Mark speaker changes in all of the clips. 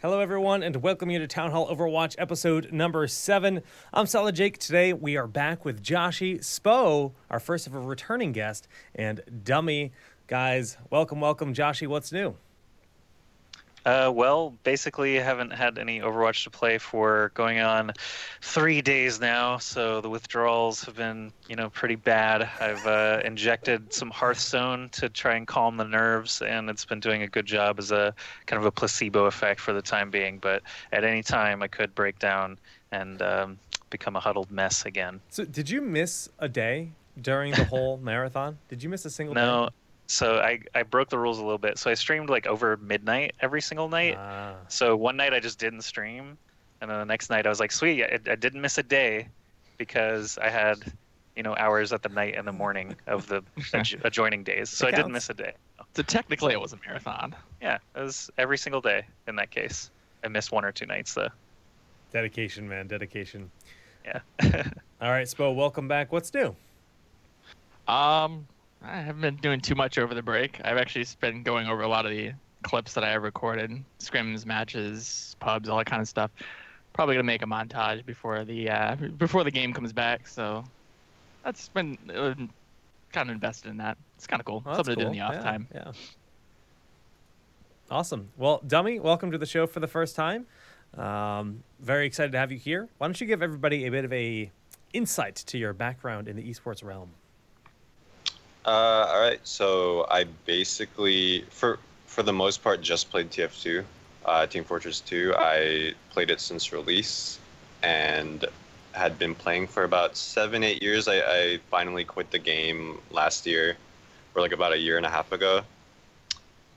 Speaker 1: Hello, everyone, and welcome you to TownHall Overwatch episode number 7. I'm Solid Jake. Today, we are back with Joshy, Spo, our first ever returning guest, and Dummy. Guys, welcome. Joshy, what's new?
Speaker 2: Well, basically, I haven't had any Overwatch to play for going on 3 days now, so the withdrawals have been, pretty bad. I've injected some Hearthstone to try and calm the nerves, and it's been doing a good job as a kind of a placebo effect for the time being. But at any time, I could break down and become a huddled mess again.
Speaker 1: So, did you miss a day during the whole marathon? Did you miss a single day?
Speaker 2: No. So I broke the rules a little bit. So I streamed like over midnight every single night. So one night I just didn't stream, and then the next night I was like, sweet, I didn't miss a day because I had, hours at the night and the morning of the adjoining days. So I didn't miss a day.
Speaker 3: So technically it was a marathon.
Speaker 2: Yeah, it was every single day in that case. I missed 1 or 2 nights though.
Speaker 1: Dedication, man, dedication.
Speaker 2: Yeah.
Speaker 1: All right, Spo, welcome back. What's new?
Speaker 3: I haven't been doing too much over the break. I've actually been going over a lot of the clips that I have recorded, scrims, matches, pubs, all that kind of stuff. Probably gonna make a montage before the game comes back. So that's been kind of invested in that. It's kind of cool.
Speaker 1: Oh,
Speaker 3: something
Speaker 1: cool.
Speaker 3: to do in the off time.
Speaker 1: Yeah. Awesome. Well, Dummy, welcome to the show for the first time. Very excited to have you here. Why don't you give everybody a bit of a insight to your background in the esports realm?
Speaker 4: All right, so I basically, for the most part, just played TF2, Team Fortress 2. I played it since release and had been playing for about 7-8 years. I finally quit the game last year, or like about a year and a half ago.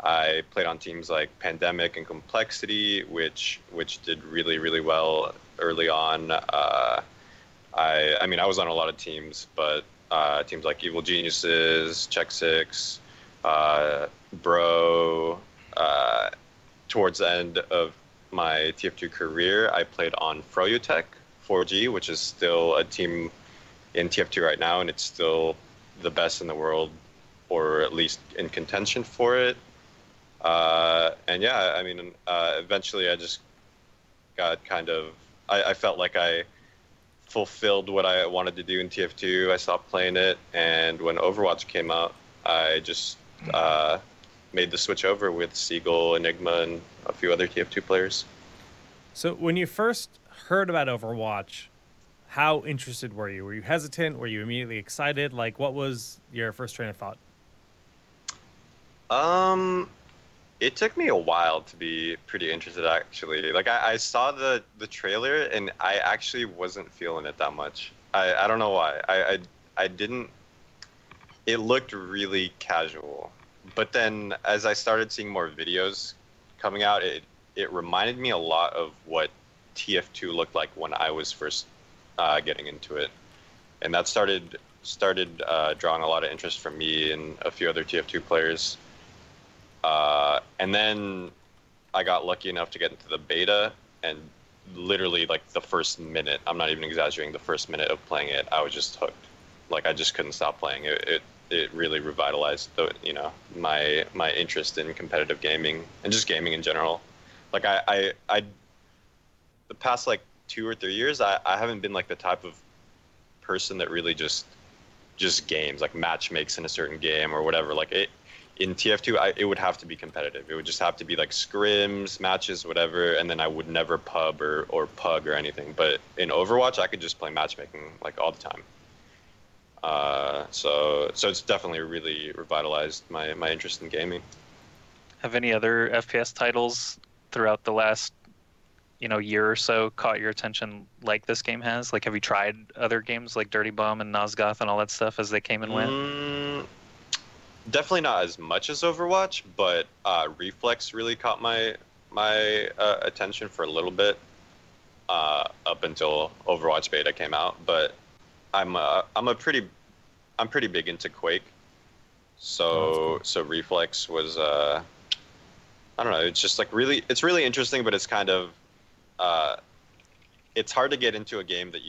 Speaker 4: I played on teams like Pandemic and Complexity, which did really, really well early on. I mean, I was on a lot of teams, but teams like Evil Geniuses, Check Six, Bro. Towards the end of my TF2 career, I played on Froyotech 4G, which is still a team in TF2 right now, and it's still the best in the world, or at least in contention for it. And yeah, I mean, eventually I just got kind of, I felt like I fulfilled what I wanted to do in TF2. I stopped playing it, and when Overwatch came out, I just made the switch over with Seagull, Enigma, and a few other TF2 players.
Speaker 1: So when you first heard about Overwatch, how interested were you? Were you hesitant? Were you immediately excited? Like, what was your first train of thought?
Speaker 4: It took me a while to be pretty interested, actually. Like, I saw the trailer, and I actually wasn't feeling it that much. I don't know why. I didn't... It looked really casual. But then, as I started seeing more videos coming out, it reminded me a lot of what TF2 looked like when I was first getting into it. And that started drawing a lot of interest from me and a few other TF2 players. And then I got lucky enough to get into the beta, and literally like the first minute, I'm not even exaggerating, the first minute of playing it, I was just hooked. Like, I just couldn't stop playing it. It really revitalized my interest in competitive gaming and just gaming in general. Like, I the past like 2 or 3 years, I haven't been like the type of person that really just games, like match makes in a certain game or whatever. Like, in TF2, it would have to be competitive. It would just have to be like scrims, matches, whatever, and then I would never pub or pug or anything. But in Overwatch, I could just play matchmaking like all the time. So it's definitely really revitalized my interest in gaming.
Speaker 2: Have any other FPS titles throughout the last, year or so caught your attention like this game has? Like, have you tried other games like Dirty Bomb and Nosgoth and all that stuff as they came and went?
Speaker 4: Definitely not as much as Overwatch, but Reflex really caught my attention for a little bit up until Overwatch beta came out. But I'm pretty big into Quake, so Reflex was I don't know. It's just like it's really interesting, but it's kind of it's hard to get into a game that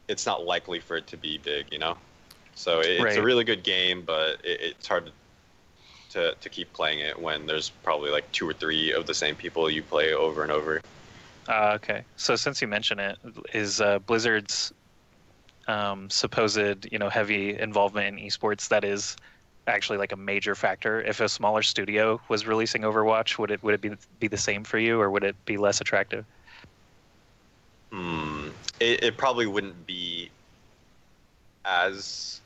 Speaker 4: it's not likely for it to be big, So it's a really good game, but it's hard to keep playing it when there's probably like 2 or 3 of the same people you play over and over.
Speaker 2: Okay. So since you mention it, is Blizzard's supposed, heavy involvement in esports, that is actually like a major factor? If a smaller studio was releasing Overwatch, would it be the same for you, or would it be less attractive?
Speaker 4: It probably wouldn't be as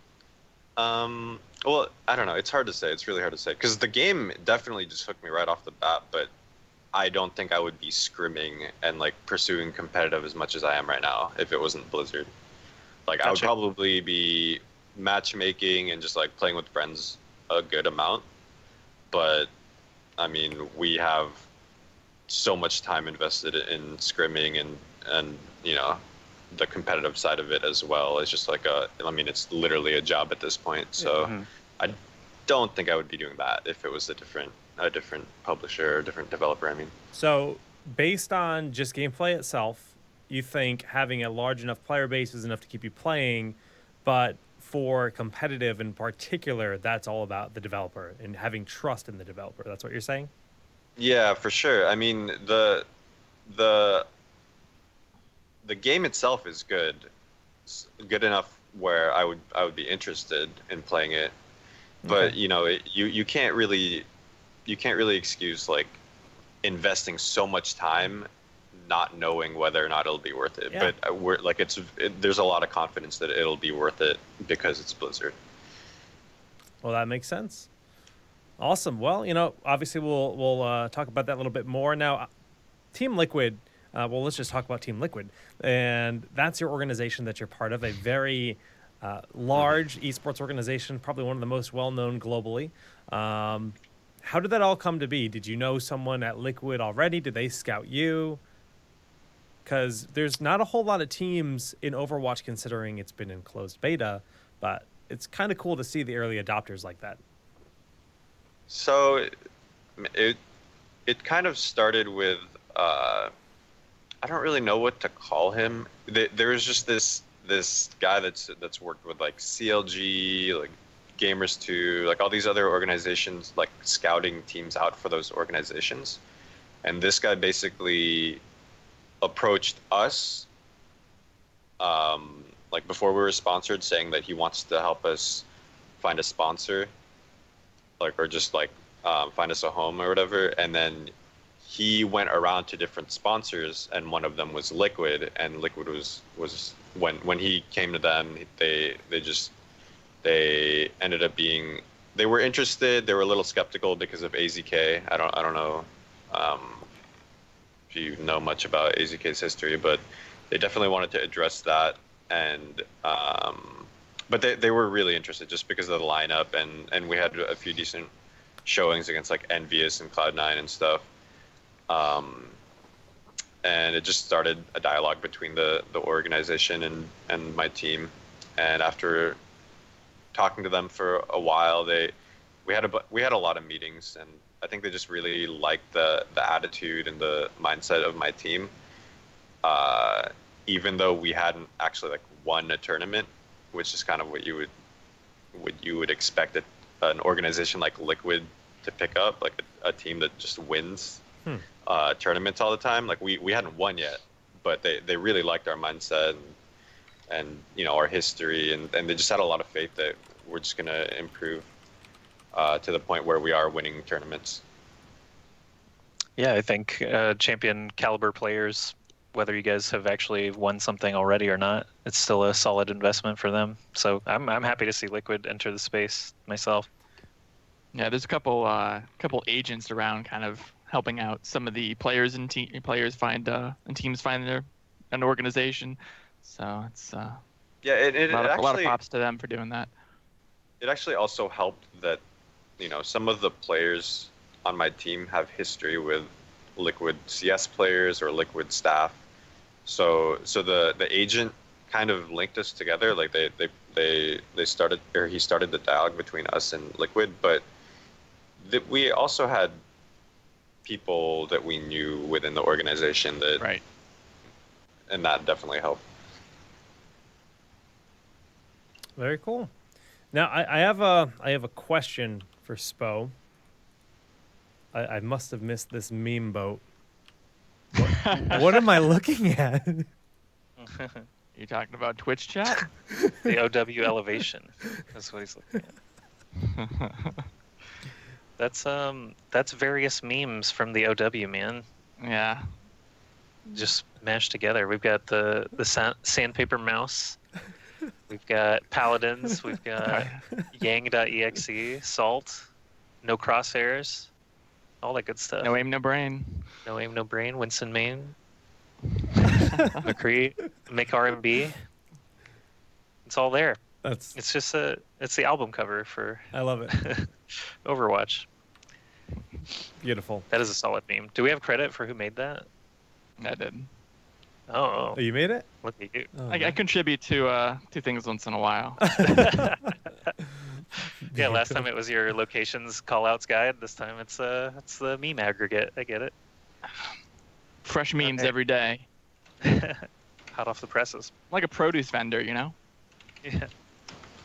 Speaker 4: well, I don't know. It's hard to say. It's really hard to say because the game definitely just hooked me right off the bat, but I don't think I would be scrimming and like pursuing competitive as much as I am right now if it wasn't Blizzard. Like I would
Speaker 2: Gotcha.
Speaker 4: probably be matchmaking and just like playing with friends a good amount, but I mean, we have so much time invested in scrimming and the competitive side of it as well. It's just like I mean, it's literally a job at this point. So
Speaker 2: Mhm.
Speaker 4: I don't think I would be doing that if it was a different publisher or different developer. I mean,
Speaker 1: So, based on just gameplay itself, you think having a large enough player base is enough to keep you playing, but for competitive in particular, that's all about the developer and having trust in the developer. That's what you're saying?
Speaker 4: yeah, for sure. I mean, the the game itself is good, good enough where I would be interested in playing it. But
Speaker 1: Okay.
Speaker 4: you can't really excuse like investing so much time not knowing whether or not it'll be worth it.
Speaker 1: Yeah.
Speaker 4: But we're like there's a lot of confidence that it'll be worth it because it's Blizzard.
Speaker 1: Well, that makes sense. Awesome. Well, obviously we'll talk about that a little bit more now. Team Liquid. Well, let's just talk about Team Liquid, and that's your organization that you're part of. A very large esports organization, probably one of the most well-known globally. How did that all come to be? Did you know someone at Liquid already? Did they scout you? Because there's not a whole lot of teams in Overwatch, considering it's been in closed beta, but it's kind of cool to see the early adopters like that.
Speaker 4: So it kind of started with I don't really know what to call him. There was just this guy that's worked with like CLG, like Gamers 2, like all these other organizations, like scouting teams out for those organizations. And this guy basically approached us, like before we were sponsored, saying that he wants to help us find a sponsor, like or just like find us a home or whatever. And then he went around to different sponsors, and one of them was Liquid. And Liquid was when he came to them, they ended up being they were interested. They were a little skeptical because of AZK. I don't know if you know much about AZK's history, but they definitely wanted to address that. And but they were really interested just because of the lineup, and we had a few decent showings against like Envious and Cloud9 and stuff. And it just started a dialogue between the organization and my team. And after talking to them for a while, we had a lot of meetings, and I think they just really liked the attitude and the mindset of my team. Even though we hadn't actually like won a tournament, which is kind of what you would expect an organization like Liquid to pick up, like a team that just wins tournaments all the time. Like we hadn't won yet, but they really liked our mindset and our history, and they just had a lot of faith that we're just gonna improve to the point where we are winning tournaments.
Speaker 2: Yeah, I think champion caliber players, whether you guys have actually won something already or not, it's still a solid investment for them. So I'm happy to see Liquid enter the space myself.
Speaker 3: Yeah, there's a couple agents around, kind of helping out some of the players and players find and teams find an organization. So it's
Speaker 4: Yeah,
Speaker 3: a lot of props to them for doing that.
Speaker 4: it actually also helped that some of the players on my team have history with Liquid CS players or Liquid staff. So the agent kind of linked us together. Like they started, or he started the dialogue between us and Liquid, but we also had people that we knew within the organization that
Speaker 3: Right.
Speaker 4: and that definitely helped.
Speaker 1: Very cool. Now I have a question for Spo. I must have missed this meme boat. What am I looking at?
Speaker 3: You talking about Twitch chat?
Speaker 2: The OW elevation. That's what he's looking at. That's various memes from the OW, man.
Speaker 3: Yeah.
Speaker 2: Just mashed together. We've got the sandpaper mouse. We've got paladins. We've got yang.exe, salt, no crosshairs, all that good stuff.
Speaker 3: No aim, no brain.
Speaker 2: No aim, no brain. Winston Main. McCree. Make R&B. It's all there. It's just it's the album cover for
Speaker 1: I love it.
Speaker 2: Overwatch.
Speaker 1: Beautiful.
Speaker 2: That is a solid meme. Do we have credit for who made that?
Speaker 3: I did.
Speaker 2: Oh,
Speaker 1: Oh, you made it?
Speaker 2: look at you.
Speaker 1: Oh,
Speaker 3: I contribute to things once in a while.
Speaker 2: Yeah, last time it was your locations callouts guide. This time it's the meme aggregate. I get it.
Speaker 3: Fresh memes
Speaker 2: Okay.
Speaker 3: every day.
Speaker 2: Hot off the presses.
Speaker 3: Like a produce vendor, you know?
Speaker 2: Yeah.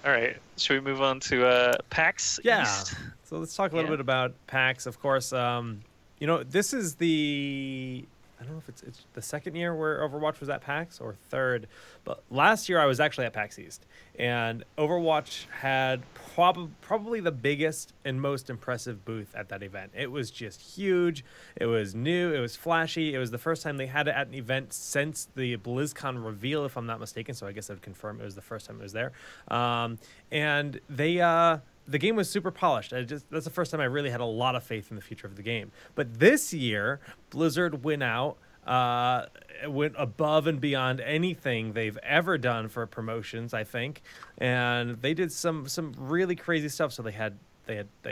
Speaker 2: All right. Should we move on to PAX
Speaker 1: Yeah.
Speaker 2: East?
Speaker 1: So let's talk a little
Speaker 2: Yeah.
Speaker 1: bit about PAX. Of course, this is I don't know if it's the second year where Overwatch was at PAX or third, but last year I was actually at PAX East, and Overwatch had probably the biggest and most impressive booth at that event. It was just huge. It was new. It was flashy. It was the first time they had it at an event since the BlizzCon reveal, if I'm not mistaken. So I guess I'd confirm it was the first time it was there. And the game was super polished. That's the first time I really had a lot of faith in the future of the game. But this year, Blizzard went above and beyond anything they've ever done for promotions, I think, and they did some really crazy stuff. So they had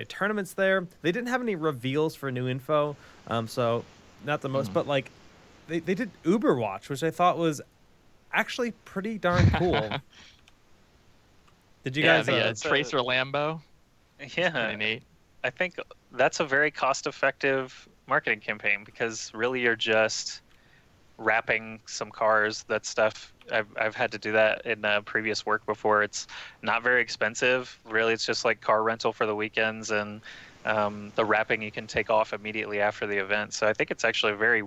Speaker 1: tournaments there. They didn't have any reveals for new info, so not the most, but like they did Uberwatch, which I thought was actually pretty darn cool. Did you guys?
Speaker 3: The Tracer Lambo.
Speaker 2: Yeah.
Speaker 3: Pretty neat.
Speaker 2: I think that's a very cost-effective marketing campaign because really you're just wrapping some cars. That stuff I've had to do that in previous work before. It's not very expensive. Really, it's just like car rental for the weekends and the wrapping you can take off immediately after the event. So I think it's actually a very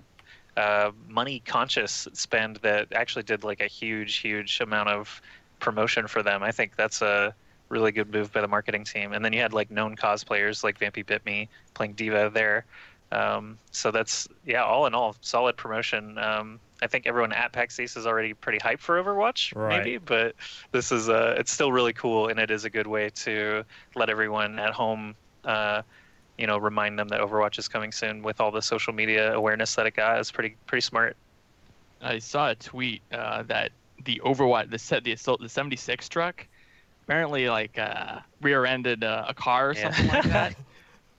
Speaker 2: money-conscious spend that actually did like a huge amount of promotion for them. I think that's a really good move by the marketing team. And then you had like known cosplayers like Vampy Bit Me playing Diva there. So that's, all in all, solid promotion. I think everyone at PAX East is already pretty hyped for Overwatch, maybe, but this is it's still really cool, and it is a good way to let everyone at home, remind them that Overwatch is coming soon with all the social media awareness that it got. Is pretty smart.
Speaker 3: I saw a tweet that the Overwatch, the 76 truck, apparently like rear-ended a car or something like that.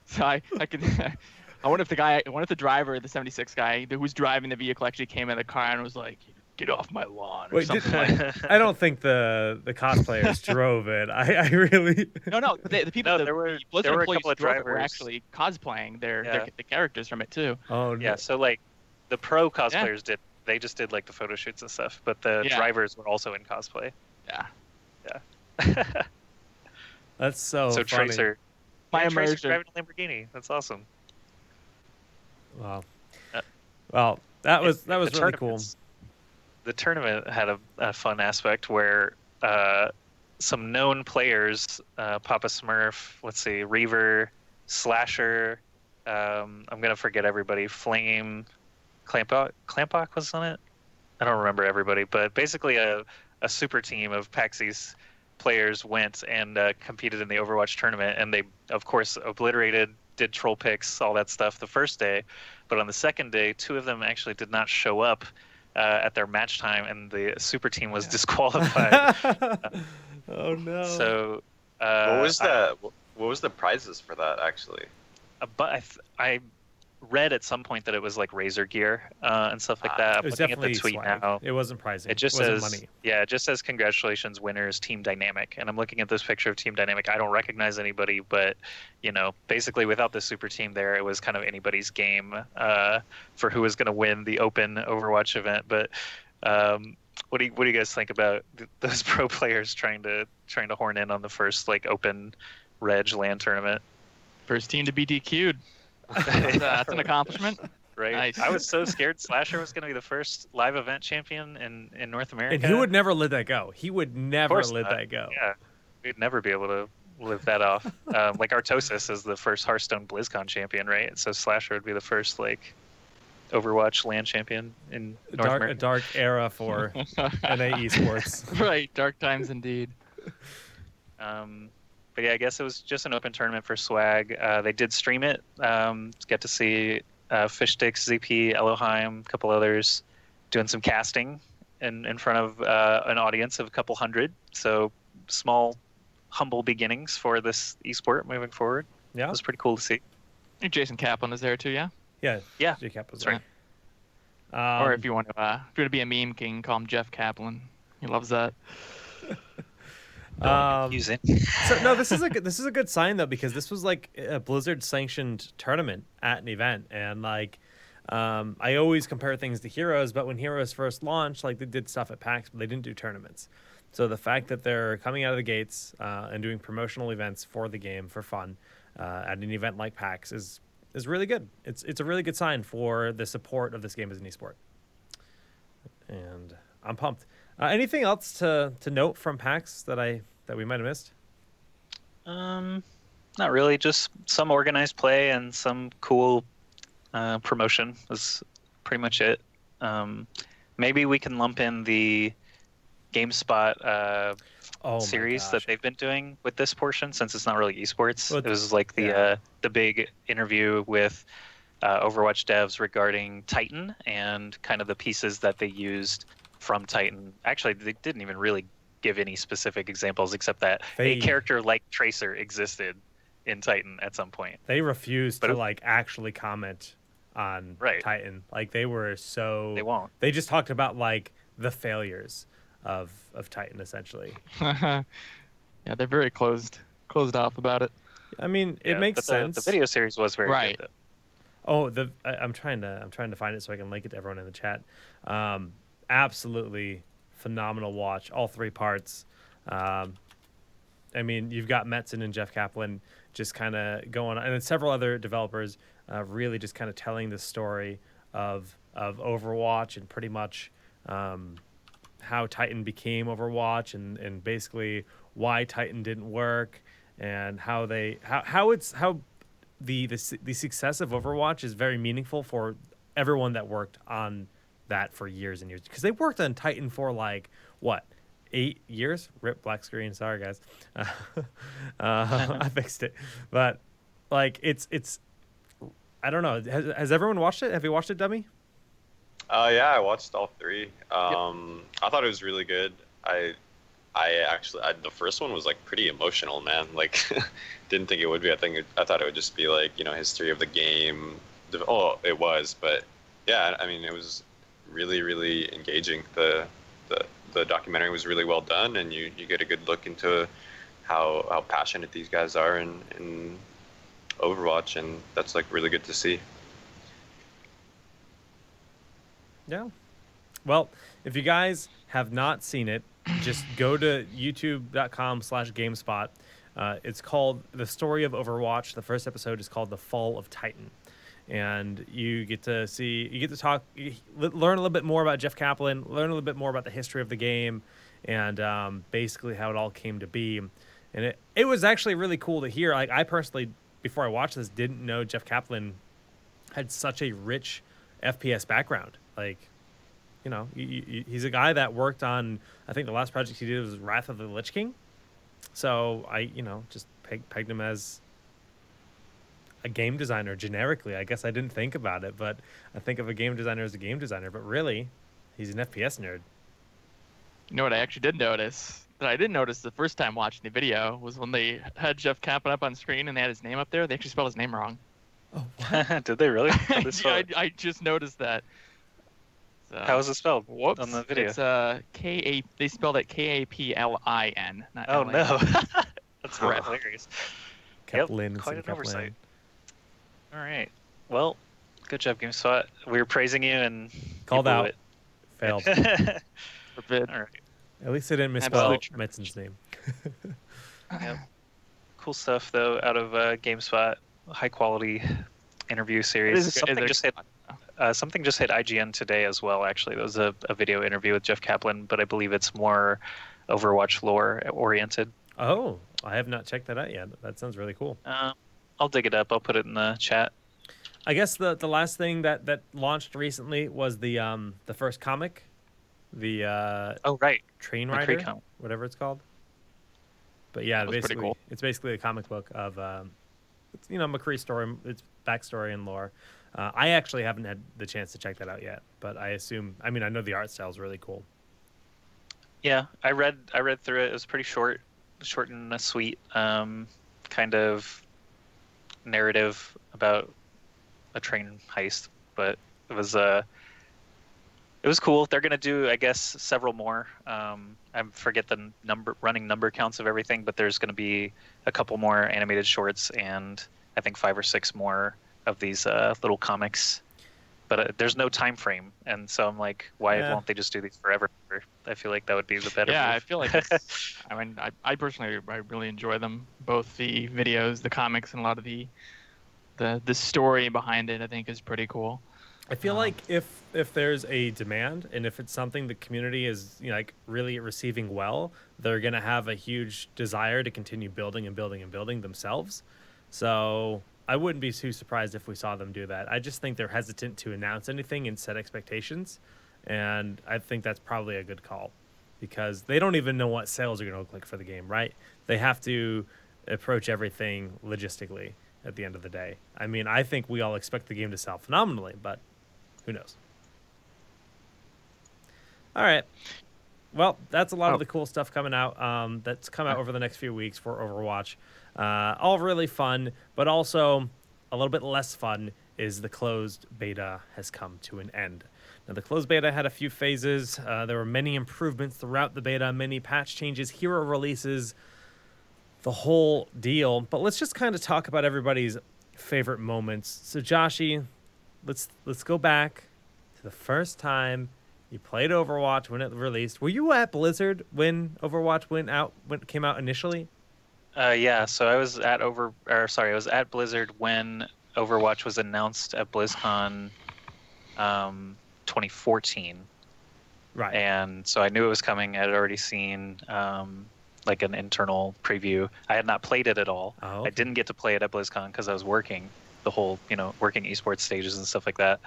Speaker 3: So I could. I wonder if the driver, the 76 guy who was driving the vehicle, actually came in the car and was like, "Get off my lawn," or something like that.
Speaker 1: I don't think the cosplayers drove it. I really.
Speaker 3: No, the people.
Speaker 2: No,
Speaker 3: the Blizzard
Speaker 2: there were a
Speaker 3: employees
Speaker 2: couple of
Speaker 3: drove it
Speaker 2: drivers
Speaker 3: were actually cosplaying the characters from it too.
Speaker 1: Oh no.
Speaker 2: Yeah, so like the pro cosplayers they just did like the photo shoots and stuff, but the drivers were also in cosplay.
Speaker 3: Yeah.
Speaker 1: That's so funny.
Speaker 2: Tracer. Tracer
Speaker 3: immersion.
Speaker 2: driving a Lamborghini. That's awesome.
Speaker 1: Wow. Well, that was really cool.
Speaker 2: tournaments- The tournament had a fun aspect where some known players, Papa Smurf, let's see, Reaver, Slasher, I'm gonna forget everybody. Flame, Clampbach was on it. I don't remember everybody, but basically a super team of PAX East players went and competed in the Overwatch tournament, and they of course obliterated, did troll picks, all that stuff the first day, but on the second day, two of them actually did not show up at their match time, and the super team was disqualified.
Speaker 1: Oh no.
Speaker 2: So
Speaker 4: what was the prizes for that actually?
Speaker 2: but I read at some point that it was like Razor gear and stuff like that.
Speaker 1: It
Speaker 2: I'm
Speaker 1: was
Speaker 2: looking at the
Speaker 1: definitely
Speaker 2: tweet
Speaker 1: swag.
Speaker 2: now.
Speaker 1: It wasn't prizing.
Speaker 2: It just
Speaker 1: wasn't
Speaker 2: says
Speaker 1: money.
Speaker 2: it just says congratulations winners Team Dynamic, and I'm looking at this picture of Team Dynamic. I don't recognize anybody, but basically without the super team there, it was kind of anybody's game for who was going to win the open Overwatch event. But what do you guys think about those pro players trying to horn in on the first like open reg LAN tournament?
Speaker 3: First team to be DQ'd. That's an accomplishment.
Speaker 2: Right.
Speaker 3: Nice.
Speaker 2: I was so scared Slasher was going to be the first live event champion in North America.
Speaker 1: And he would never let that go. He would
Speaker 2: Of
Speaker 1: never
Speaker 2: course
Speaker 1: let
Speaker 2: not.
Speaker 1: that go.
Speaker 2: Yeah, we'd never be able to live that off. Like Artosis is the first Hearthstone BlizzCon champion, right? So Slasher would be the first like Overwatch LAN champion in North
Speaker 1: A
Speaker 2: America.
Speaker 1: dark era for NA esports.
Speaker 3: Right, dark times indeed.
Speaker 2: But yeah, I guess it was just an open tournament for swag. They did stream it. Get to see Fishsticks, ZP, Elohim, a couple others doing some casting in front of an audience of a couple hundred. So small, humble beginnings for this esport moving forward.
Speaker 1: Yeah.
Speaker 2: It was pretty cool to see.
Speaker 3: I think Jason Kaplan is there too, yeah?
Speaker 1: Yeah.
Speaker 2: Yeah.
Speaker 1: J Cap was
Speaker 2: That's
Speaker 1: right.
Speaker 3: Or if you want to be a meme king, call him Jeff Kaplan. He loves that.
Speaker 2: Use it.
Speaker 1: So no, this is a good sign though, because this was like a Blizzard sanctioned tournament at an event, and like I always compare things to Heroes, but when Heroes first launched, like they did stuff at PAX, but they didn't do tournaments. So the fact that they're coming out of the gates and doing promotional events for the game for fun at an event like PAX is really good. It's a really good sign for the support of this game as an esport, and I'm pumped. Anything else to note from PAX that we might have missed?
Speaker 2: Not really. Just some organized play and some cool promotion was pretty much it. Maybe we can lump in the GameSpot series that they've been doing with this portion, since it's not really esports.
Speaker 1: Well,
Speaker 2: it was like the big interview with Overwatch devs regarding Titan and kind of the pieces that they used from Titan. Actually, they didn't even really give any specific examples, except that a character like Tracer existed in Titan at some point.
Speaker 1: They refused to like actually comment on Titan. Like they were so
Speaker 2: they won't.
Speaker 1: They just talked about like the failures of Titan essentially.
Speaker 3: Yeah, they're very closed off about it.
Speaker 1: I mean, it makes sense.
Speaker 2: The video series was very good. Though.
Speaker 1: Oh, I'm trying to find it so I can link it to everyone in the chat. Absolutely phenomenal watch, all three parts. I mean, you've got Metzen and Jeff Kaplan just kind of going on, and then several other developers really just kind of telling the story of Overwatch and pretty much how Titan became Overwatch and basically why Titan didn't work and how the success of Overwatch is very meaningful for everyone that worked on that for years and years, because they worked on Titan for like what, 8 years. Rip black screen, sorry guys. I fixed it, but like it's I don't know, has everyone watched it? Have you watched it, Dummy?
Speaker 4: Yeah, I watched all three. I thought it was really good. I actually the first one was like pretty emotional, man. Like didn't think it would be. I thought it would just be like, you know, history of the game. Oh, it was, but yeah, I mean, it was really, really engaging. The documentary was really well done, and you get a good look into how passionate these guys are in Overwatch, and that's like really good to see.
Speaker 1: Yeah. Well, if you guys have not seen it, just go to youtube.com/GameSpot. It's called The Story of Overwatch. The first episode is called The Fall of Titan. And you get to talk, learn a little bit more about Jeff Kaplan, learn a little bit more about the history of the game, and basically how it all came to be. And it was actually really cool to hear. Like, I personally, before I watched this, didn't know Jeff Kaplan had such a rich FPS background. Like, you know, he's a guy that worked on, I think the last project he did was Wrath of the Lich King. So I, just pegged him as a game designer generically. I guess I didn't think about it, but I think of a game designer as a game designer, but really he's an FPS nerd.
Speaker 3: You know what I actually did notice that I didn't notice the first time watching the video was when they had Jeff Kaplan up on screen and they had his name up there, they actually spelled his name wrong.
Speaker 1: Oh, what?
Speaker 2: Did they really?
Speaker 3: Yeah, I just noticed that. So,
Speaker 2: how is it spelled?
Speaker 3: Whoops.
Speaker 2: On the video?
Speaker 3: It's they spelled it Kaplin, not
Speaker 2: Oh,
Speaker 3: L-A-N.
Speaker 2: no. That's hilarious.
Speaker 1: Kaplan,
Speaker 2: quite an
Speaker 1: Kaplan.
Speaker 2: oversight. All right. Well, good job, GameSpot. We were praising you and
Speaker 1: called
Speaker 2: you blew
Speaker 1: out.
Speaker 2: it.
Speaker 1: Failed.
Speaker 3: Forbid.
Speaker 2: All right.
Speaker 1: At least I didn't misspell
Speaker 3: Absolute
Speaker 1: Metzen's name.
Speaker 2: Yep. Cool stuff though out of GameSpot. High quality interview
Speaker 3: It
Speaker 2: series.
Speaker 3: is a
Speaker 2: Something just hit IGN today as well. Actually, there was a video interview with Jeff Kaplan, but I believe it's more Overwatch lore oriented.
Speaker 1: Oh, I have not checked that out yet. That sounds really cool.
Speaker 2: I'll dig it up. I'll put it in the chat.
Speaker 1: I guess the last thing that launched recently was the first comic, the
Speaker 2: Oh right,
Speaker 1: Train
Speaker 2: McCree
Speaker 1: Rider,
Speaker 2: comic.
Speaker 1: whatever it's called. But yeah,
Speaker 3: That was pretty
Speaker 1: basically,
Speaker 3: cool.
Speaker 1: it's basically a comic book of it's, McCree's story, its backstory and lore. I actually haven't had the chance to check that out yet, but I know the art style is really cool.
Speaker 2: Yeah, I read through it. It was pretty short and sweet. Kind of narrative about a train heist, but it was cool. They're gonna do, I guess, several more. I forget the running number counts of everything, but there's gonna be a couple more animated shorts and I think 5 or 6 more of these little comics. But there's no time frame, and so I'm like, why won't they just do these forever? I feel like that would be the better.
Speaker 3: Yeah,
Speaker 2: move.
Speaker 3: I feel like I personally really enjoy them, both the videos, the comics, and a lot of the story behind it. I think is pretty cool.
Speaker 1: I feel like if there's a demand and if it's something the community is really receiving well, they're gonna have a huge desire to continue building and building and building themselves. So I wouldn't be too surprised if we saw them do that. I just think they're hesitant to announce anything and set expectations, and I think that's probably a good call because they don't even know what sales are gonna look like for the game, right? They have to approach everything logistically at the end of the day. I mean, I think we all expect the game to sell phenomenally, but who knows? All right. Well, that's a lot of the cool stuff coming out. That's come out over the next few weeks for Overwatch. All really fun, but also a little bit less fun is the closed beta has come to an end. Now, the closed beta had a few phases. There were many improvements throughout the beta, many patch changes, hero releases, the whole deal. But let's just kind of talk about everybody's favorite moments. So, Joshy, let's go back to the first time you played Overwatch when it released. Were you at Blizzard when Overwatch came out initially?
Speaker 2: Yeah, so I was at Blizzard when Overwatch was announced at BlizzCon 2014.
Speaker 1: Right.
Speaker 2: And so I knew it was coming. I had already seen like an internal preview. I had not played it at all.
Speaker 1: Oh, okay.
Speaker 2: I didn't get to play it at BlizzCon because I was working the whole, working esports stages and stuff like that.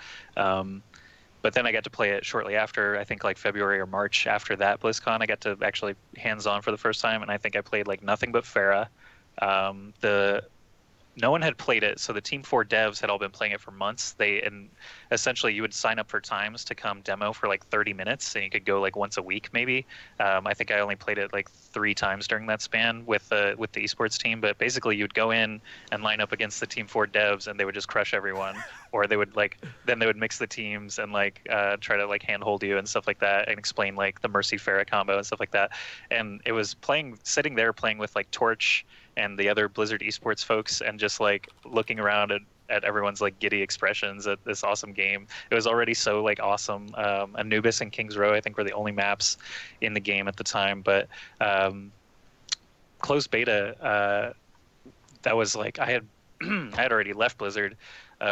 Speaker 2: But then I got to play it shortly after, I think like February or March after that BlizzCon. I got to actually hands-on for the first time, and I think I played like nothing but Pharah. No one had played it, so the Team 4 devs had all been playing it for months. And essentially you would sign up for times to come demo for like 30 minutes, and you could go like once a week maybe. I think I only played it like 3 times during that span with the esports team, but basically you'd go in and line up against the Team 4 devs, and they would just crush everyone. Or they would then they would mix the teams and try to handhold you and stuff like that, and explain like the Mercy Pharah combo and stuff like that. And it was sitting there playing with like Torch and the other Blizzard esports folks, and just looking around at everyone's giddy expressions at this awesome game. It was already so awesome. Anubis and Kings Row, I think, were the only maps in the game at the time. But closed beta, that was I had I had already left Blizzard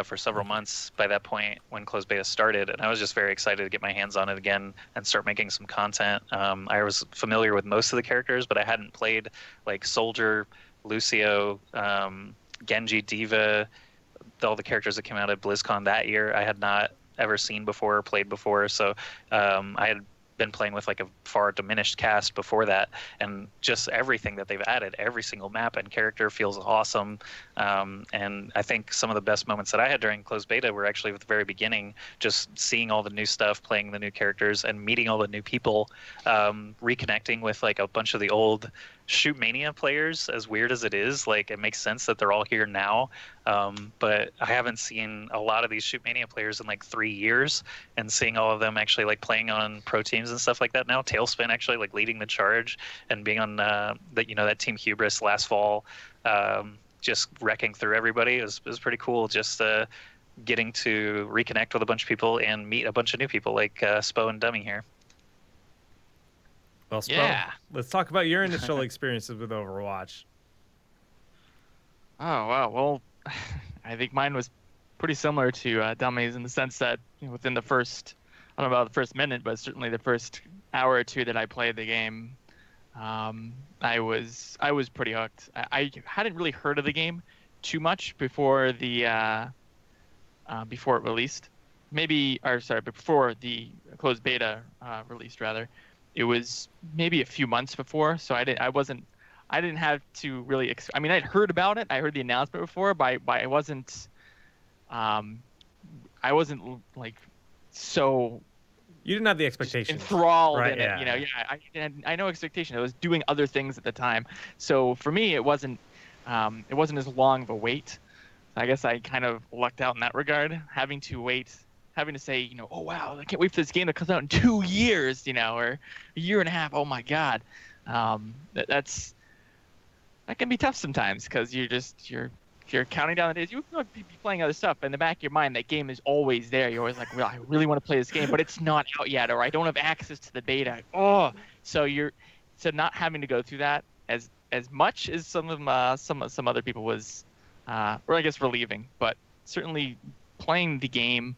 Speaker 2: for several months by that point when closed beta started, and I was just very excited to get my hands on it again and start making some content. I was familiar with most of the characters, but I hadn't played Soldier, Lucio, Genji, Diva, all the characters that came out at BlizzCon that year. I had not ever seen before or played before, so I had been playing with a far diminished cast before that, and just everything that they've added, every single map and character feels awesome. And I think some of the best moments that I had during closed beta were actually at the very beginning, just seeing all the new stuff, playing the new characters, and meeting all the new people, reconnecting with a bunch of the old Shoot Mania players. As weird as it is, it makes sense that they're all here now, but I haven't seen a lot of these Shoot Mania players in 3 years, and seeing all of them actually playing on pro teams and stuff like that now. Tailspin actually leading the charge and being on that Team Hubris last fall, just wrecking through everybody. It was pretty cool, just getting to reconnect with a bunch of people and meet a bunch of new people like Spo and Dummy here.
Speaker 1: Well, Spo,
Speaker 3: Yeah.
Speaker 1: let's talk about your initial experiences with Overwatch.
Speaker 3: Oh wow. Well, I think mine was pretty similar to Dummies in the sense that within the first, I don't know about the first minute, but certainly the first hour or two that I played the game, I was pretty hooked. I hadn't really heard of the game too much before before it released. Before the closed beta released rather. It was maybe a few months before, so I didn't have to really. I mean, I'd heard about it. I heard the announcement before, but I wasn't. I wasn't like so
Speaker 1: You didn't have the expectations.
Speaker 3: enthralled
Speaker 1: Right,
Speaker 3: in
Speaker 1: yeah.
Speaker 3: it. I had no expectation. I was doing other things at the time, so for me, it wasn't as long of a wait. I guess I kind of lucked out in that regard, having to say, oh wow, I can't wait for this game that comes out in 2 years, or a year and a half. Oh my god, that can be tough sometimes because you're counting down the days. You could be playing other stuff, but in the back of your mind, that game is always there. You're always like, well, I really want to play this game, but it's not out yet, or I don't have access to the beta. Oh, so not having to go through that as much as some other people was, or I guess relieving, but certainly playing the game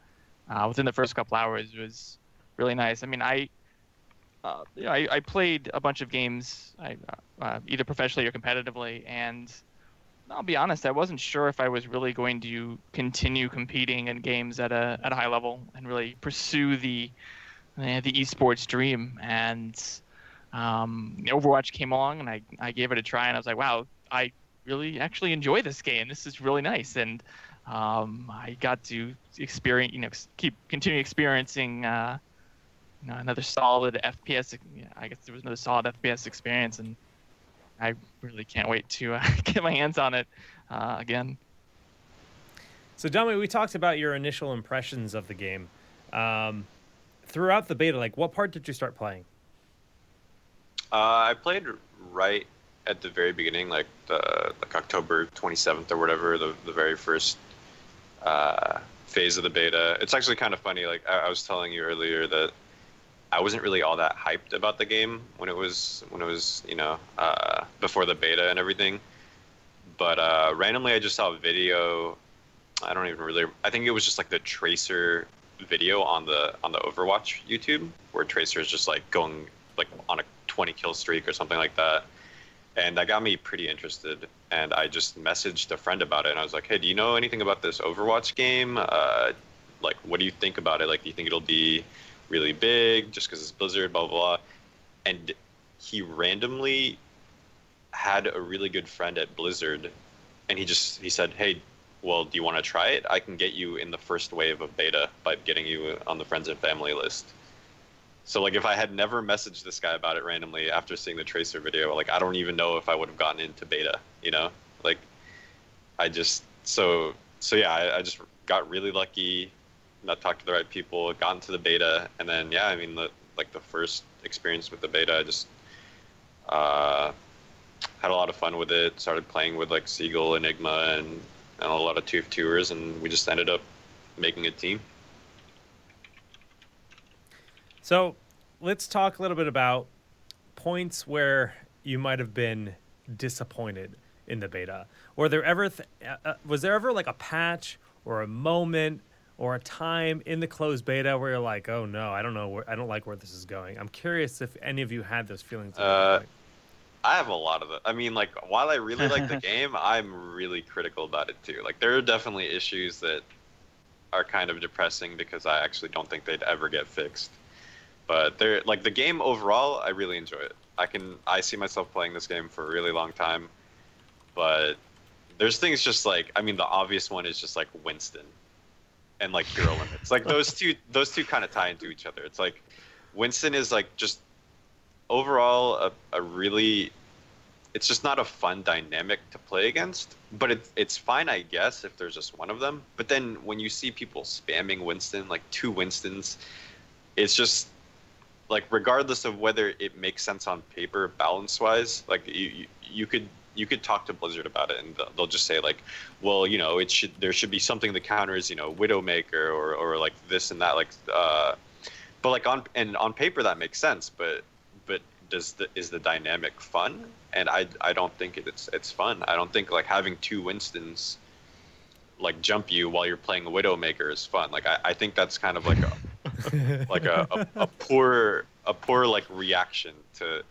Speaker 3: within the first couple hours was really nice. I mean, I played a bunch of games, either professionally or competitively, and I'll be honest, I wasn't sure if I was really going to continue competing in games at a high level and really pursue the esports dream. And Overwatch came along, and I gave it a try, and I was like, wow, I really actually enjoy this game. This is really nice, and I got to experience, continue experiencing another solid FPS. I guess there was another solid FPS experience, and I really can't wait to get my hands on it again.
Speaker 1: So, Dummy, we talked about your initial impressions of the game. Throughout the beta, like, what part did you start playing?
Speaker 4: I played right at the very beginning, like October 27th or whatever, the very first phase of the beta. It's actually kind of funny. Like I was telling you earlier that I wasn't really all that hyped about the game when it was before the beta and everything. But randomly, I just saw a video. I think it was just like the Tracer video on the Overwatch YouTube, where Tracer is just like going like on a 20 kill streak or something like that. And that got me pretty interested. And I just messaged a friend about it, and I was like, "Hey, do you know anything about this Overwatch game? Like, what do you think about it? Like, do you think it'll be really big just because it's Blizzard, blah, blah, blah?" And he randomly had a really good friend at Blizzard, and he said, "Hey, well, do you want to try it? I can get you in the first wave of beta by getting you on the friends and family list." So, like, if I had never messaged this guy about it randomly after seeing the Tracer video, like, I don't even know if I would have gotten into beta, Like, I just, yeah, I just got really lucky, not talked to the right people, got into the beta, and then, yeah, I mean, the first experience with the beta, I just had a lot of fun with it, started playing with, like, Seagull, Enigma, and a lot of 2v2ers, and we just ended up making a team.
Speaker 1: So let's talk a little bit about points where you might have been disappointed in the beta. Was there ever like a patch or a moment or a time in the closed beta where you're like, oh no, I don't like where this is going? I'm curious if any of you had those feelings.
Speaker 4: I have a lot of it. I mean, like, while I really like the game, I'm really critical about it too. Like, there are definitely issues that are kind of depressing because I actually don't think they'd ever get fixed. But they're like, the game overall, I really enjoy it. I see myself playing this game for a really long time. But there's things just like, I mean, the obvious one is just like Winston and like Hero Limits. Like those two kind of tie into each other. It's like Winston is like just overall a really, it's just not a fun dynamic to play against, but it's fine, I guess, if there's just one of them. But then when you see people spamming Winston, like two Winstons, it's just like, regardless of whether it makes sense on paper balance wise, like you could talk to Blizzard about it, and they'll just say like, well, there should be something that counters, Widowmaker or like this and that, like, but like on paper that makes sense, but is the dynamic fun? And I don't think it's fun. I don't think like having two Winstons like jump you while you're playing Widowmaker is fun. Like I think that's kind of like a poor like reaction to,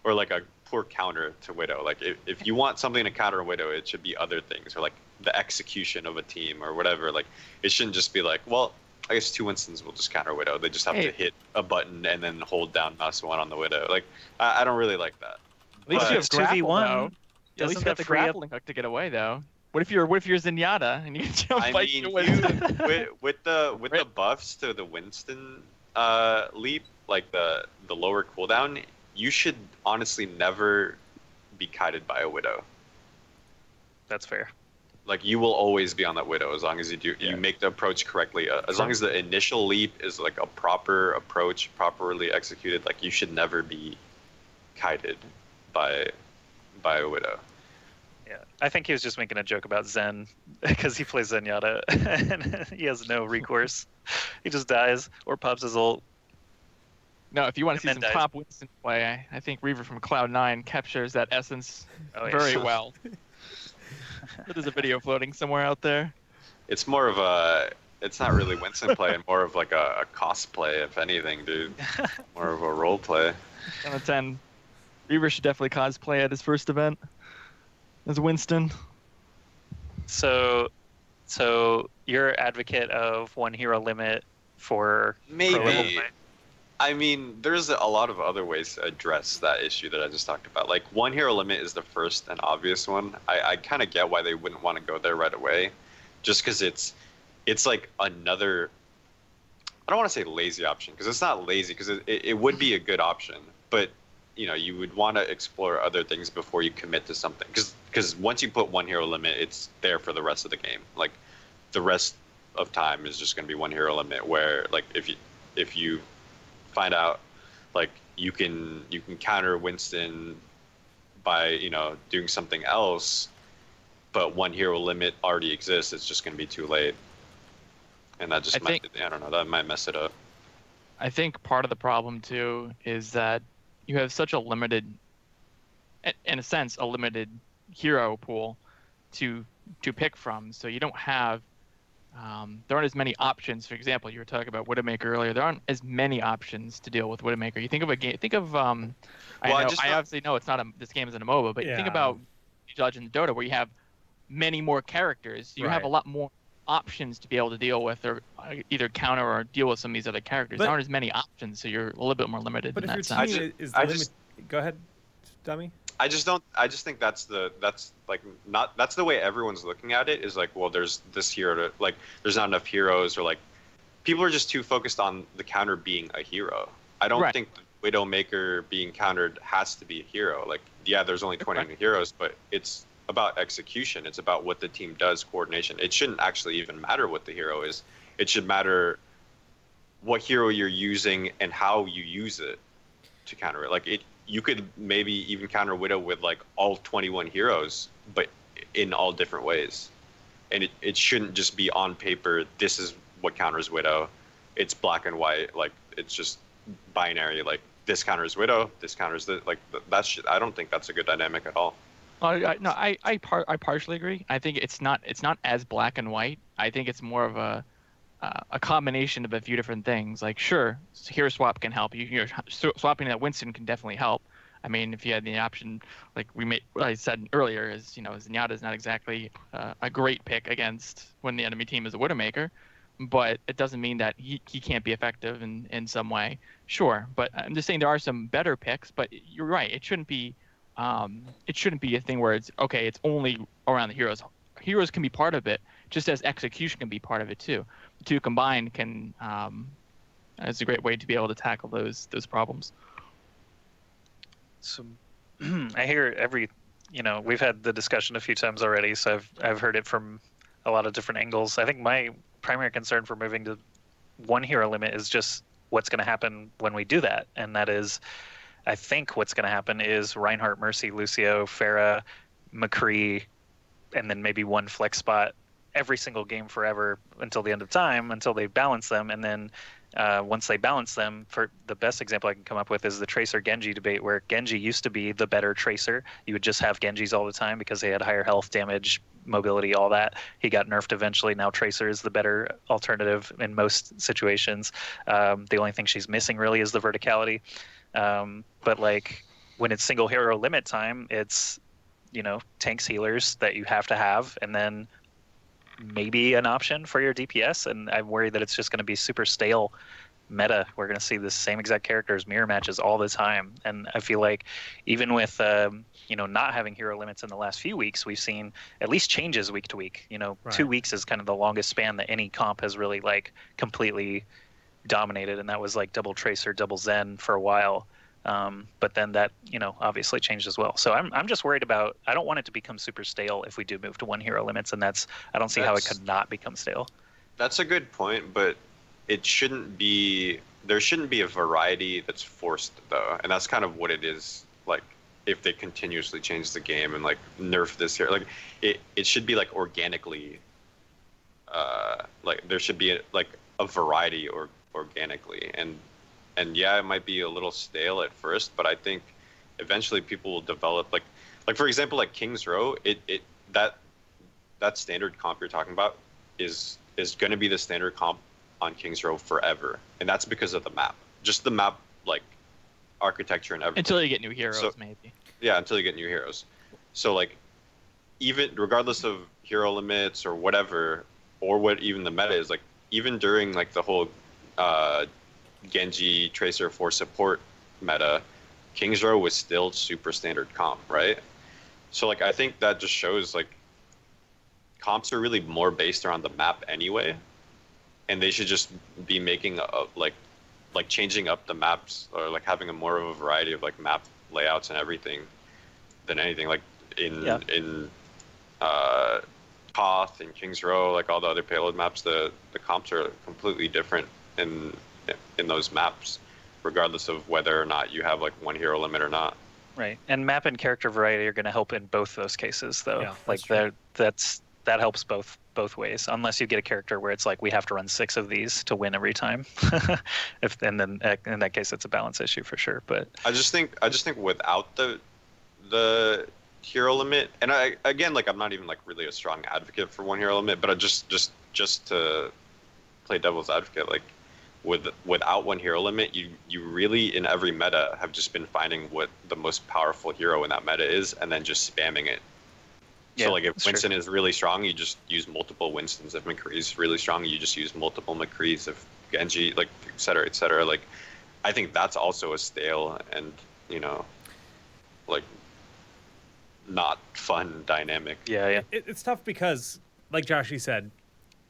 Speaker 4: or like a poor counter to Widow. Like if you want something to counter Widow, it should be other things, or like the execution of a team or whatever. Like it shouldn't just be like, well, I guess 2 Winstons will just counter Widow. They just have to hit a button and then hold down mouse 1 on the Widow. Like I don't really like that.
Speaker 3: At least you have
Speaker 2: it's
Speaker 3: grapple,
Speaker 2: 2v1.
Speaker 3: though. At
Speaker 2: Doesn't
Speaker 3: least you
Speaker 2: that
Speaker 3: got the
Speaker 2: free up-
Speaker 3: grappling hook to get away, though. What if you're Zenyatta and you can jump
Speaker 4: I
Speaker 3: like
Speaker 4: mean,
Speaker 3: the Winston?
Speaker 4: with the buffs to the Winston leap, like the lower cooldown, you should honestly never be kited by a Widow.
Speaker 2: That's fair.
Speaker 4: Like you will always be on that Widow as long as you make the approach correctly. As long as the initial leap is like a proper approach, properly executed, like you should never be kited by a Widow.
Speaker 2: Yeah, I think he was just making a joke about Zen because he plays Zenyatta and he has no recourse. He just dies or pops his ult.
Speaker 3: No, if you want to see
Speaker 2: And
Speaker 3: some
Speaker 2: then dies.
Speaker 3: top Winston play, I think Reaver from Cloud9 captures that essence
Speaker 2: Oh, yeah.
Speaker 3: very well. There's a video floating somewhere out there.
Speaker 4: It's more of a, it's not really Winston play, and more of like a cosplay, if anything, dude. More of a role play.
Speaker 3: 10 out of 10. Reaver should definitely cosplay at his first event as Winston.
Speaker 2: So you're advocate of 1 hero limit for pro level
Speaker 4: Maybe.
Speaker 2: play?
Speaker 4: I mean, there's a lot of other ways to address that issue that I just talked about. Like 1 hero limit is the first and obvious one. I kind of get why they wouldn't want to go there right away, just because it's like another. I don't want to say lazy option because it's not lazy, because it would be a good option, but you would want to explore other things before you commit to something, because once you put 1 hero limit, it's there for the rest of the game. Like the rest of time is just going to be 1 hero limit, where like if you find out like you can counter Winston by doing something else, but 1 hero limit already exists, it's just going to be too late, and that just I don't know, that might mess it up.
Speaker 3: I think part of the problem too is that you have such a limited, in a sense, a limited hero pool to pick from. So you don't have, there aren't as many options. For example, you were talking about Widowmaker earlier. There aren't as many options to deal with Widowmaker. You think of a game. Think of I obviously know it's not this game isn't a MOBA, but think about Legend of Dota, where you have many more characters. You have a lot more options to be able to deal with, or either counter or deal with some of these other characters. There aren't as many options, so you're a little bit more limited.
Speaker 1: But
Speaker 3: in
Speaker 1: if
Speaker 3: that
Speaker 1: your
Speaker 3: sense.
Speaker 1: team is limited, go ahead, dummy.
Speaker 4: I just think that's the way everyone's looking at it, is like, well, there's this hero to, like, there's not enough heroes, or like people are just too focused on the counter being a hero. I don't think the Widowmaker being countered has to be a hero. Like, yeah, there's only 20 heroes, but it's about execution. It's about what the team does, coordination. It shouldn't actually even matter what the hero is. It should matter what hero you're using and how you use it to counter it. Like you could maybe even counter Widow with like all 21 heroes, but in all different ways. And it shouldn't just be on paper, this is what counters Widow. It's black and white. Like it's just binary. Like this counters Widow, this counters the, like that's. I don't think that's a good dynamic at all.
Speaker 3: I partially agree. I think it's not as black and white. I think it's more of a combination of a few different things. Like, sure, hero swap can help. Swapping that Winston can definitely help. I mean, if you had the option, like I said earlier, is Zenyatta is not exactly a great pick against when the enemy team is a Widowmaker, but it doesn't mean that he can't be effective in some way. Sure, but I'm just saying there are some better picks. But you're right, it shouldn't be a thing where it's okay. It's only around the heroes. Heroes can be part of it, just as execution can be part of it too. The two combined can is a great way to be able to tackle those problems.
Speaker 2: So I hear we've had the discussion a few times already, so I've heard it from a lot of different angles. I think my primary concern for moving to 1 hero limit is just what's going to happen when we do that, and that is, I think what's going to happen is Reinhardt, Mercy, Lucio, Pharah, McCree, and then maybe 1 flex spot every single game forever until the end of time, until they balance them. And then once they balance them, for the best example I can come up with is the Tracer Genji debate, where Genji used to be the better Tracer. You would just have Genjis all the time because they had higher health, damage, mobility, all that. He got nerfed eventually. Now Tracer is the better alternative in most situations. The only thing she's missing really is the verticality. But like when it's single hero limit time, it's, tanks, healers that you have to have, and then maybe an option for your DPS. And I'm worried that it's just going to be super stale meta. We're going to see the same exact characters mirror matches all the time. And I feel like even with not having hero limits in the last few weeks, we've seen at least changes week to week.
Speaker 1: Right.
Speaker 2: 2 weeks is kind of the longest span that any comp has really like completely dominated, and that was like double Tracer, double Zen for a while. But then that, obviously changed as well. So I'm just worried about, I don't want it to become super stale if we do move to 1 hero limits, and I don't see how it could not become stale.
Speaker 4: That's a good point, but there shouldn't be a variety that's forced though. And that's kind of what it is. Like if they continuously change the game and like nerf this here, like it should be like organically, like there should be a variety or organically. And yeah, it might be a little stale at first, but I think eventually people will develop like for example, like King's Row, that standard comp you're talking about is going to be the standard comp on King's Row forever, and that's because of the map, just the map like architecture and everything.
Speaker 3: Until you get new heroes, maybe.
Speaker 4: Yeah, until you get new heroes. So like, even regardless of hero limits or whatever, or what even the meta is, like even during like the whole Genji Tracer for support meta, King's Row was still super standard comp, right? So like I think that just shows like comps are really more based around the map anyway, and they should just be making like changing up the maps, or like having a more of a variety of like map layouts and everything than anything. Like in Koth and King's Row, like all the other payload maps, the comps are completely different in those maps, regardless of whether or not you have like 1 hero limit or not.
Speaker 2: Right, and map and character variety are going to help in both those cases, though.
Speaker 1: Yeah,
Speaker 2: like that helps both ways, unless you get a character where it's like we have to run 6 of these to win every time. And then in that case, it's a balance issue for sure. But
Speaker 4: I just think without the hero limit, and I'm not even like really a strong advocate for 1 hero limit, but I just to play devil's advocate, like without 1 hero limit, you really in every meta have just been finding what the most powerful hero in that meta is, and then just spamming it. So like if Winston is really strong, you just use multiple Winstons. If McCree's really strong, you just use multiple McCree's. If Genji, like et cetera, like I think that's also a stale and like not fun dynamic.
Speaker 2: Yeah.
Speaker 1: It's tough because, like Joshy said,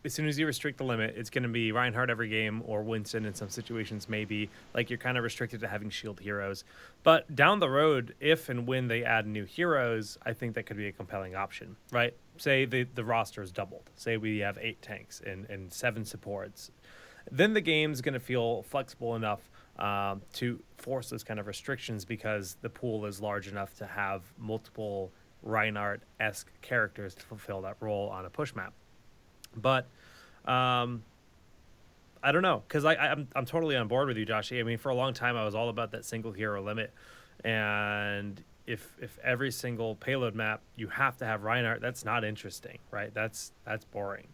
Speaker 1: as soon as you restrict the limit, it's going to be Reinhardt every game, or Winston in some situations maybe. Like you're kind of restricted to having shield heroes. But down the road, if and when they add new heroes, I think that could be a compelling option, right? Say the roster is doubled. Say we have 8 tanks and 7 supports. Then the game's going to feel flexible enough to force those kind of restrictions, because the pool is large enough to have multiple Reinhardt-esque characters to fulfill that role on a push map. But I don't know, because I'm totally on board with you, Joshy. I mean, for a long time, I was all about that single hero limit, and if every single payload map you have to have Reinhardt, that's not interesting, right? That's boring,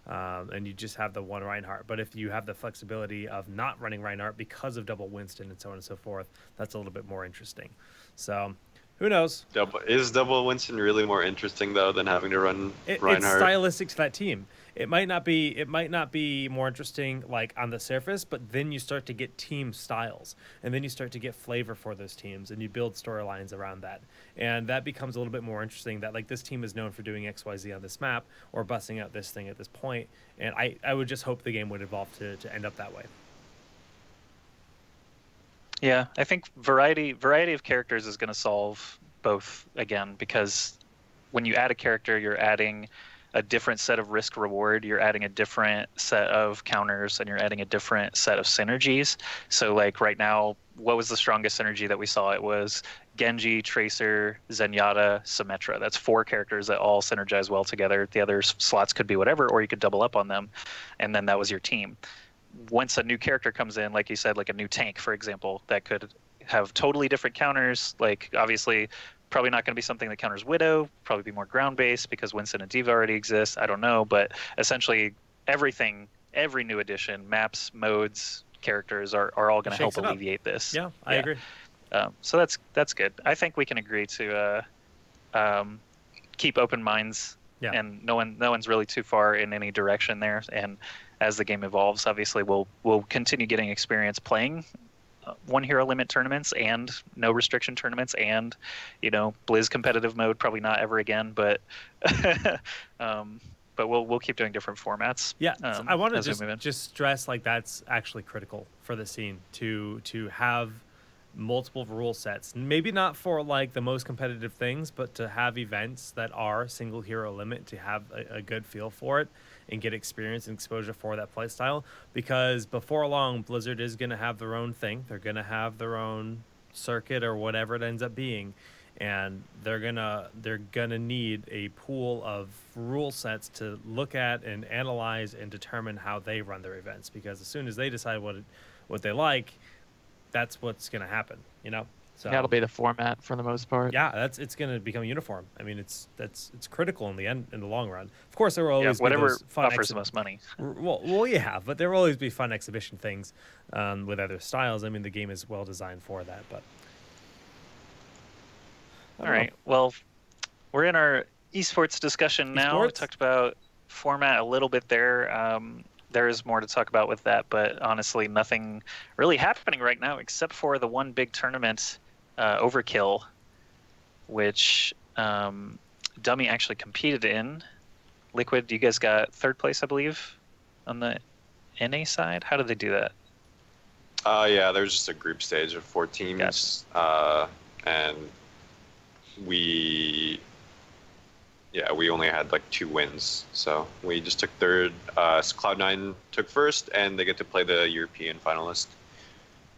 Speaker 1: and you just have the one Reinhardt. But if you have the flexibility of not running Reinhardt because of double Winston and so on and so forth, that's a little bit more interesting. So who knows?
Speaker 4: Is double Winston really more interesting though than having to run Reinhardt?
Speaker 1: It's stylistic to that team. It might not be more interesting like on the surface, but then you start to get team styles, and then you start to get flavor for those teams, and you build storylines around that, and that becomes a little bit more interesting. That like this team is known for doing XYZ on this map, or busting out this thing at this point, and I would just hope the game would evolve to end up that way.
Speaker 2: Yeah, I think variety of characters is going to solve both again, because when you add a character, you're adding a different set of risk reward, you're adding a different set of counters, and you're adding a different set of synergies. So like right now, what was the strongest synergy that we saw? It was Genji, Tracer, Zenyatta, Symmetra. That's 4 characters that all synergize well together. The other slots could be whatever, or you could double up on them, and then that was your team. Once a new character comes in, like you said, like a new tank, for example, that could have totally different counters. Like obviously Probably not going to be something that counters Widow. Probably be more ground-based because Winston and D.Va already exist. I don't know, but essentially everything, every new addition, maps, modes, characters are all going to help alleviate this.
Speaker 1: Yeah, I agree.
Speaker 2: So that's good. I think we can agree to keep open minds, and no one's really too far in any direction there. And as the game evolves, obviously we'll continue getting experience playing one hero limit tournaments and no restriction tournaments, and Blizz competitive mode probably not ever again, but but we'll keep doing different formats.
Speaker 1: Yeah, I want to just stress like that's actually critical for the scene to have multiple rule sets. Maybe not for like the most competitive things, but to have events that are single hero limit, to have a good feel for it and get experience and exposure for that play style. Because before long, Blizzard is going to have their own thing. They're going to have their own circuit or whatever it ends up being. And they're gonna need a pool of rule sets to look at and analyze and determine how they run their events. Because as soon as they decide what they like, that's what's gonna happen. So
Speaker 3: that'll be the format for the most part.
Speaker 1: Yeah, it's gonna become uniform. I mean, it's critical in the long run. Of course, there will always be those fun
Speaker 2: offers the most money.
Speaker 1: Well, yeah, but there will always be fun exhibition things with other styles. I mean, the game is well designed for that, but.
Speaker 2: All right. Well, we're in our esports discussion now. We talked about format a little bit there. There is more to talk about with that, but honestly, nothing really happening right now except for the one big tournament, Overkill, which Dummy actually competed in. Liquid, you guys got third place, I believe, on the NA side. How did they do that?
Speaker 4: Yeah, there was just a group stage of 4 teams, and we only had like 2 wins, so we just took third. Cloud9 took first, and they get to play the European finalist.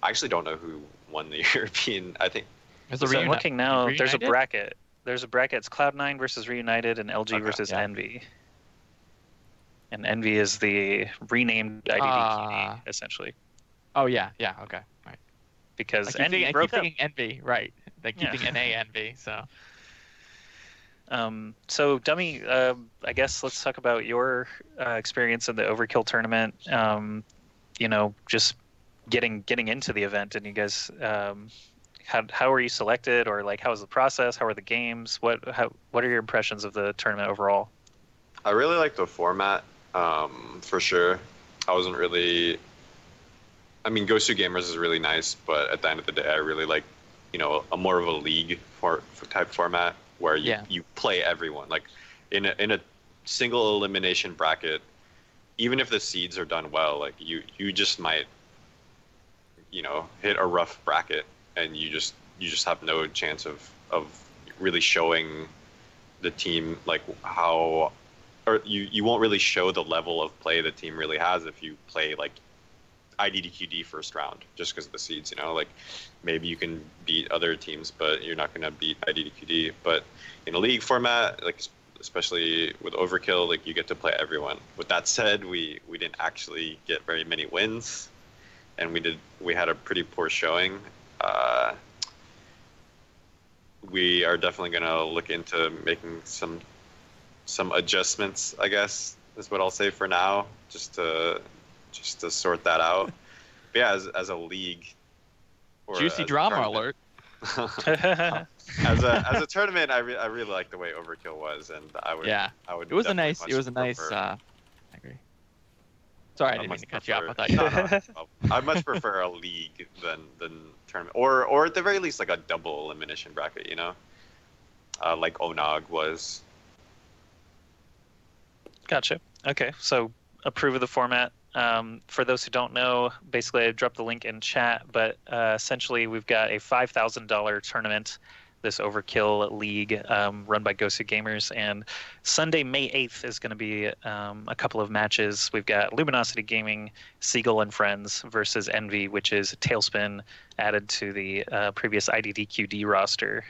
Speaker 4: I actually don't know who won the European. I think
Speaker 2: I'm looking now. Reunited? There's a bracket. It's Cloud9 versus Reunited and LG versus Envy. And Envy is the renamed IDDQD, essentially.
Speaker 3: Oh yeah, okay, right.
Speaker 2: Because
Speaker 3: I
Speaker 2: Envy
Speaker 3: keep thinking Envy, right? They keep thinking NA Envy, so.
Speaker 2: So Dummy, I guess let's talk about your experience in the Overkill tournament. Just getting into the event, and you guys, how were you selected, or like how was the process? How were the games? What are your impressions of the tournament overall?
Speaker 4: I really like the format, for sure. I wasn't really. I mean, Go To Gamers is really nice, but at the end of the day, I really like, a more of a league for type format where you play everyone. Like in a single elimination bracket, even if the seeds are done well, like you just might, hit a rough bracket, and you just have no chance of really showing the team like how, or you won't really show the level of play the team really has if you play like IDDQD first round, just because of the seeds. Like maybe you can beat other teams, but you're not going to beat IDDQD. But in a league format, like especially with Overkill, like you get to play everyone. With that said, we didn't actually get very many wins, and we had a pretty poor showing. We are definitely going to look into making some adjustments, I guess is what I'll say for now, just to sort that out. But yeah, as a league,
Speaker 3: juicy drama alert.
Speaker 4: as a tournament, I really like the way Overkill was, and I would.
Speaker 3: It was a nice. I agree. Sorry, I didn't mean to cut you off. I thought
Speaker 4: I much prefer a league than tournament, or at the very least like a double elimination bracket. Like Onog was.
Speaker 2: Gotcha. Okay, so approve of the format. For those who don't know, basically I dropped the link in chat, but essentially we've got a $5,000 tournament, this Overkill League, run by Go To Gamers, and Sunday, May 8th is going to be a couple of matches. We've got Luminosity Gaming, Seagull and Friends versus Envy, which is Tailspin added to the previous IDDQD roster.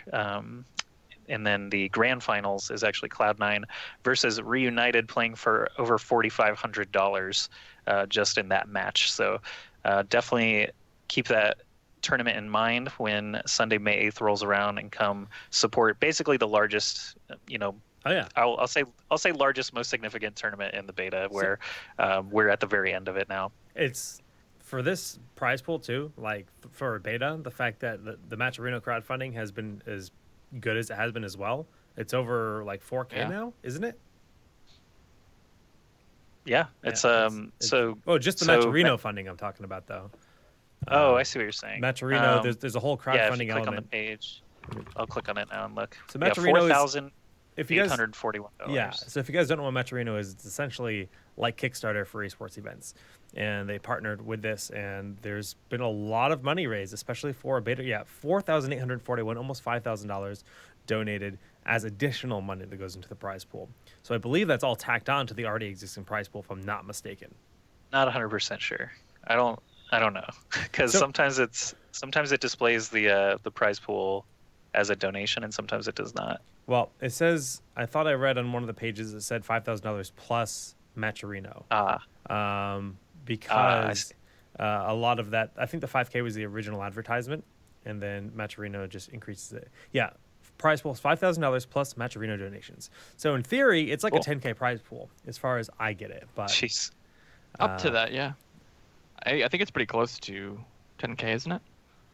Speaker 2: And then the grand finals is actually Cloud9 versus Reunited, playing for over $4,500 just in that match. So definitely keep that tournament in mind when Sunday, May 8th rolls around and come support basically the largest,
Speaker 1: Oh yeah.
Speaker 2: I'll say largest, most significant tournament in the beta, where we're at the very end of it now.
Speaker 1: It's for this prize pool too. Like for beta, the fact that the Matcherino crowdfunding has been as good as it has been as well. It's over like 4K now, isn't it?
Speaker 2: Yeah, it's so.
Speaker 1: Oh, just the Matcherino funding I'm talking about though.
Speaker 2: Oh, I see what you're saying.
Speaker 1: Matcherino, there's a whole crowdfunding
Speaker 2: if you click
Speaker 1: element
Speaker 2: on the page, I'll click on it now and look.
Speaker 1: So Matcherino
Speaker 2: is $841.
Speaker 1: Yeah. So if you guys don't know what Matcherino is, it's essentially like Kickstarter for esports events, and they partnered with this, and there's been a lot of money raised, especially for a beta. Yeah, $4,841, almost $5,000 donated as additional money that goes into the prize pool. So I believe that's all tacked on to the already existing prize pool, if I'm not mistaken.
Speaker 2: Not 100% sure. I don't know, because sometimes it displays the prize pool as a donation, and sometimes it does not.
Speaker 1: Well, it says, I thought I read on one of the pages it said $5,000 plus Matcherino. Because a lot of that, I think the 5K was the original advertisement, and then Matcherino just increases it. Yeah, prize pool is $5,000 plus Matcherino donations. So in theory, it's like a 10K prize pool as far as I get it. But
Speaker 2: jeez,
Speaker 3: up to that, yeah. I think it's pretty close to 10K, isn't it?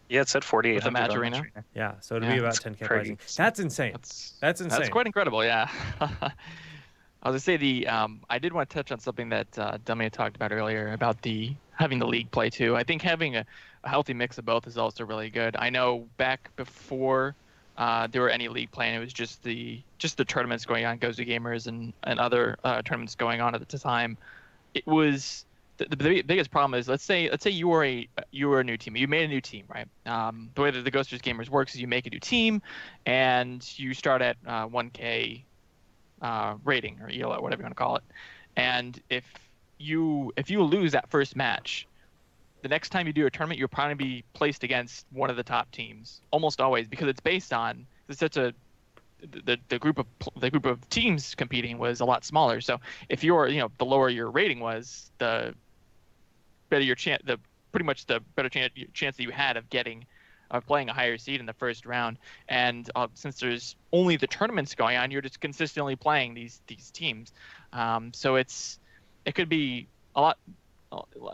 Speaker 2: Yeah, it said 4,800
Speaker 3: on Matcherino.
Speaker 1: Yeah, so it'll be about 10K pricing. That's insane. That's insane.
Speaker 3: That's quite incredible, yeah. I was gonna say I did want to touch on something that Dummy had talked about earlier about having the league play too. I think having a healthy mix of both is also really good. I know back before there were any league playing, it was just the tournaments going on, Gozu Gamers and other tournaments going on at the time. It was the biggest problem is let's say you were a new team. You made a new team, right? The way that the Ghosters Gamers works is you make a new team, and you start at 1K rating or ELO, whatever you want to call it. And if you lose that first match, the next time you do a tournament, you'll probably be placed against one of the top teams, almost always, because it's based on the group of teams competing was a lot smaller. So if the lower your rating was, the better your chance, the better chance that you had of playing a higher seed in the first round. And since there's only the tournaments going on, you're just consistently playing these teams. So it could be a lot.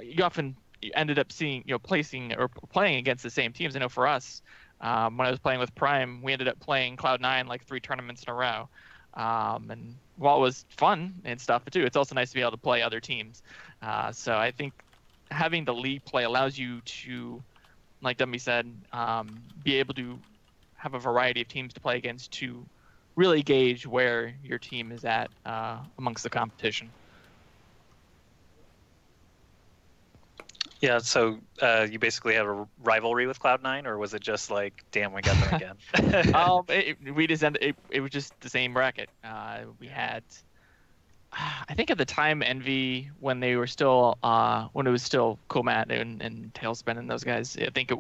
Speaker 3: You often ended up seeing placing or playing against the same teams. I know for us, when I was playing with Prime, we ended up playing Cloud9 like 3 tournaments in a row. And while it was fun and stuff too, it's also nice to be able to play other teams. So I think having the league play allows you to, like Dummy said, be able to have a variety of teams to play against to really gauge where your team is at amongst the competition.
Speaker 2: Yeah, so you basically have a rivalry with Cloud9, or was it just like, damn, we got them again?
Speaker 3: It was just the same bracket. We had, I think at the time, Envy, when they were still, when it was still Cool Matt and Tailspin and those guys, I think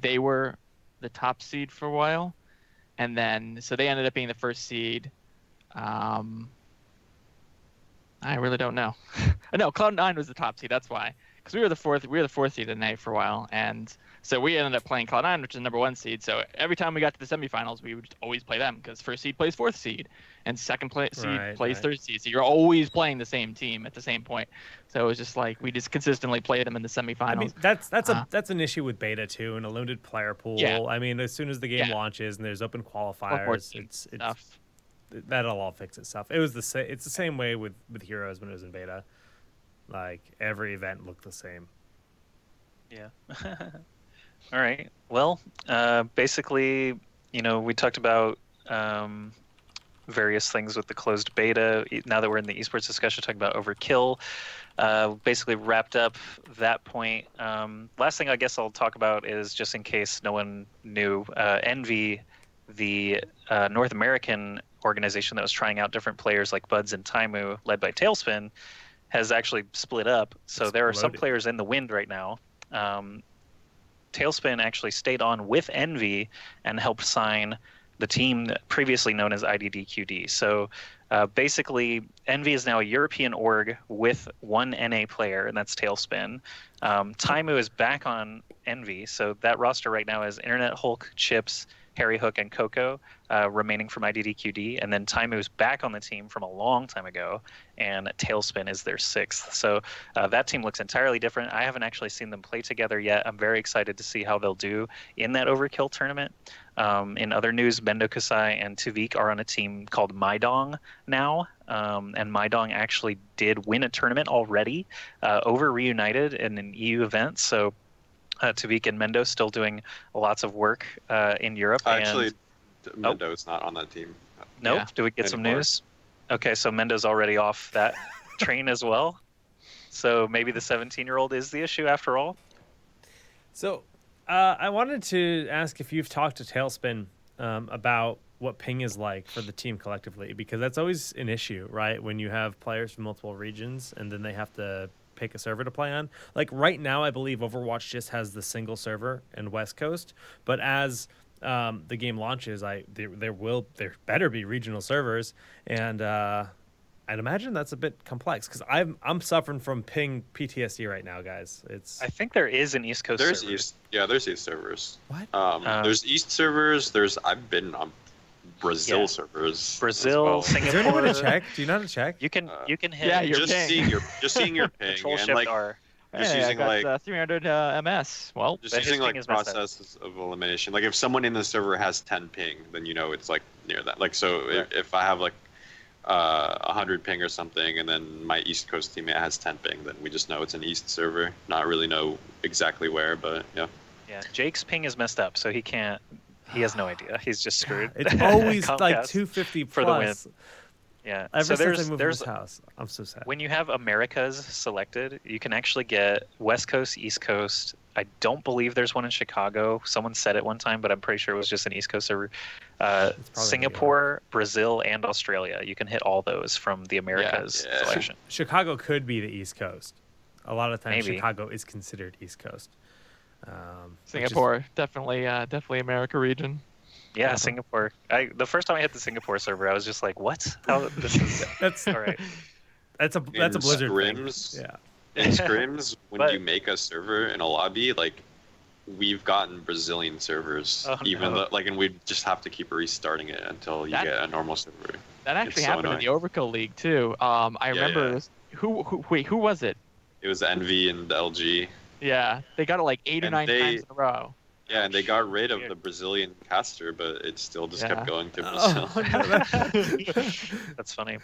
Speaker 3: they were the top seed for a while, and then so they ended up being the first seed. I really don't know. No, Cloud9 was the top seed. That's why. Because we were the fourth seed in A for a while, and so we ended up playing Cloud9, which is the number 1 seed. So every time we got to the semifinals, we would always play them because first seed plays fourth seed, and second seed plays third seed. So you're always playing the same team at the same point. So it was just like we just consistently played them in the semifinals. I mean,
Speaker 1: that's an issue with beta too, and a limited player pool. Yeah. I mean, as soon as the game launches and there's open qualifiers, it's that'll all fix itself. It's the same way with Heroes when it was in beta. Like every event looked the same.
Speaker 2: Yeah. All right. Well, basically, we talked about various things with the closed beta. Now that we're in the esports discussion, talking about Overkill, basically wrapped up that point. Last thing I guess I'll talk about is, just in case no one knew, Envy, the North American organization that was trying out different players like Buds and Taimu, led by Tailspin, has actually split up. So there are some players in the wind right now. Tailspin actually stayed on with Envy and helped sign the team previously known as IDDQD. So basically, Envy is now a European org with one NA player, and that's Tailspin. Taimu is back on Envy, so that roster right now is Internet Hulk, Chips, Harry Hook, and Coco, remaining from IDDQD. And then Taimu is back on the team from a long time ago, and Tailspin is their sixth. So that team looks entirely different. I haven't actually seen them play together yet. I'm very excited to see how they'll do in that Overkill tournament. In other news, Mendo Kasai and Tuvik are on a team called Maidong now, and Maidong actually did win a tournament already over Reunited in an EU event. So Tuvik and Mendo still doing lots of work in Europe.
Speaker 4: Actually, Mendo's not on that team.
Speaker 2: Nope.
Speaker 3: Yeah.
Speaker 2: Do we get some
Speaker 4: Anymore.
Speaker 2: news? Okay, so Mendo's already off that train as well. So maybe the 17-year-old is the issue after all.
Speaker 1: So I wanted to ask if you've talked to Tailspin about what ping is like for the team collectively, because that's always an issue, right? When you have players from multiple regions and then they have to pick a server to play on. Like right now, I believe Overwatch just has the single server in West Coast, but as the game launches, there better be regional servers, and I'd imagine that's a bit complex because I'm suffering from ping PTSD right now, guys.
Speaker 2: I think there is an East Coast
Speaker 4: There's
Speaker 2: server.
Speaker 4: there's East servers.
Speaker 1: What?
Speaker 4: There's East servers. I've been on Brazil
Speaker 2: Yeah.
Speaker 4: servers.
Speaker 2: Brazil,
Speaker 4: as well.
Speaker 2: Singapore.
Speaker 1: Is there any way to check? Do you know how to check?
Speaker 2: You can hit
Speaker 3: Yeah, your
Speaker 4: just
Speaker 3: ping.
Speaker 4: seeing your ping
Speaker 2: Control
Speaker 4: and
Speaker 2: Shift
Speaker 4: like
Speaker 2: R.
Speaker 4: just
Speaker 3: Hey,
Speaker 4: using
Speaker 3: I
Speaker 4: like
Speaker 3: got 300 MS. Well,
Speaker 4: just
Speaker 2: But his
Speaker 4: using
Speaker 2: ping
Speaker 4: like
Speaker 2: is messed up.
Speaker 4: processes of elimination. Like if someone in the server has 10 ping, then you know it's like near that. Like so
Speaker 2: Right.
Speaker 4: if I have like 100 ping or something, and then my East Coast teammate has 10 ping, then we just know it's an East server. Not really know exactly where, but yeah.
Speaker 2: Yeah, Jake's ping is messed up, so he can't. He has no idea. He's just screwed.
Speaker 1: It's always like
Speaker 2: Comcast
Speaker 1: 250
Speaker 2: for the win.
Speaker 1: plus.
Speaker 2: Yeah.
Speaker 1: Ever
Speaker 2: so
Speaker 1: since I
Speaker 2: there's
Speaker 1: moved to
Speaker 2: there's
Speaker 1: this house, I'm so sad.
Speaker 2: when you have Americas selected, you can actually get West Coast, East Coast. I don't believe there's one in Chicago. Someone said it one time, but I'm pretty sure it was just an East Coast server.
Speaker 1: probably
Speaker 2: Singapore, Brazil, and Australia. You can hit all those from the Americas
Speaker 4: Yeah.
Speaker 2: selection.
Speaker 1: Chicago could be the East Coast. A lot of times,
Speaker 2: Maybe.
Speaker 1: Chicago is considered East Coast. Which is-
Speaker 3: Singapore, definitely America region.
Speaker 2: Yeah, Singapore. The first time I hit the Singapore server, I was just like, "What? How this is
Speaker 1: that's
Speaker 2: all right?"
Speaker 1: that's a
Speaker 4: In
Speaker 1: Blizzard
Speaker 4: scrims,
Speaker 1: thing. Yeah.
Speaker 4: In scrims, when
Speaker 2: But-
Speaker 4: you make a server in a lobby, like we've gotten Brazilian servers,
Speaker 2: Oh,
Speaker 4: even
Speaker 2: no.
Speaker 4: though, like, and we just have to keep restarting it until you
Speaker 3: That-
Speaker 4: get a normal server.
Speaker 3: That actually
Speaker 4: It's so
Speaker 3: happened in the Overkill League too. I remember
Speaker 4: yeah.
Speaker 3: this. Who was it?
Speaker 4: It was Envy and LG.
Speaker 3: Yeah, they got it like 8 or
Speaker 4: And
Speaker 3: 9
Speaker 4: they-
Speaker 3: times in a row.
Speaker 4: Yeah, and they got rid of
Speaker 2: Weird.
Speaker 4: the Brazilian caster, but it still just
Speaker 3: Yeah.
Speaker 4: kept going to Brazil.
Speaker 1: Oh, no, that-
Speaker 2: That's funny.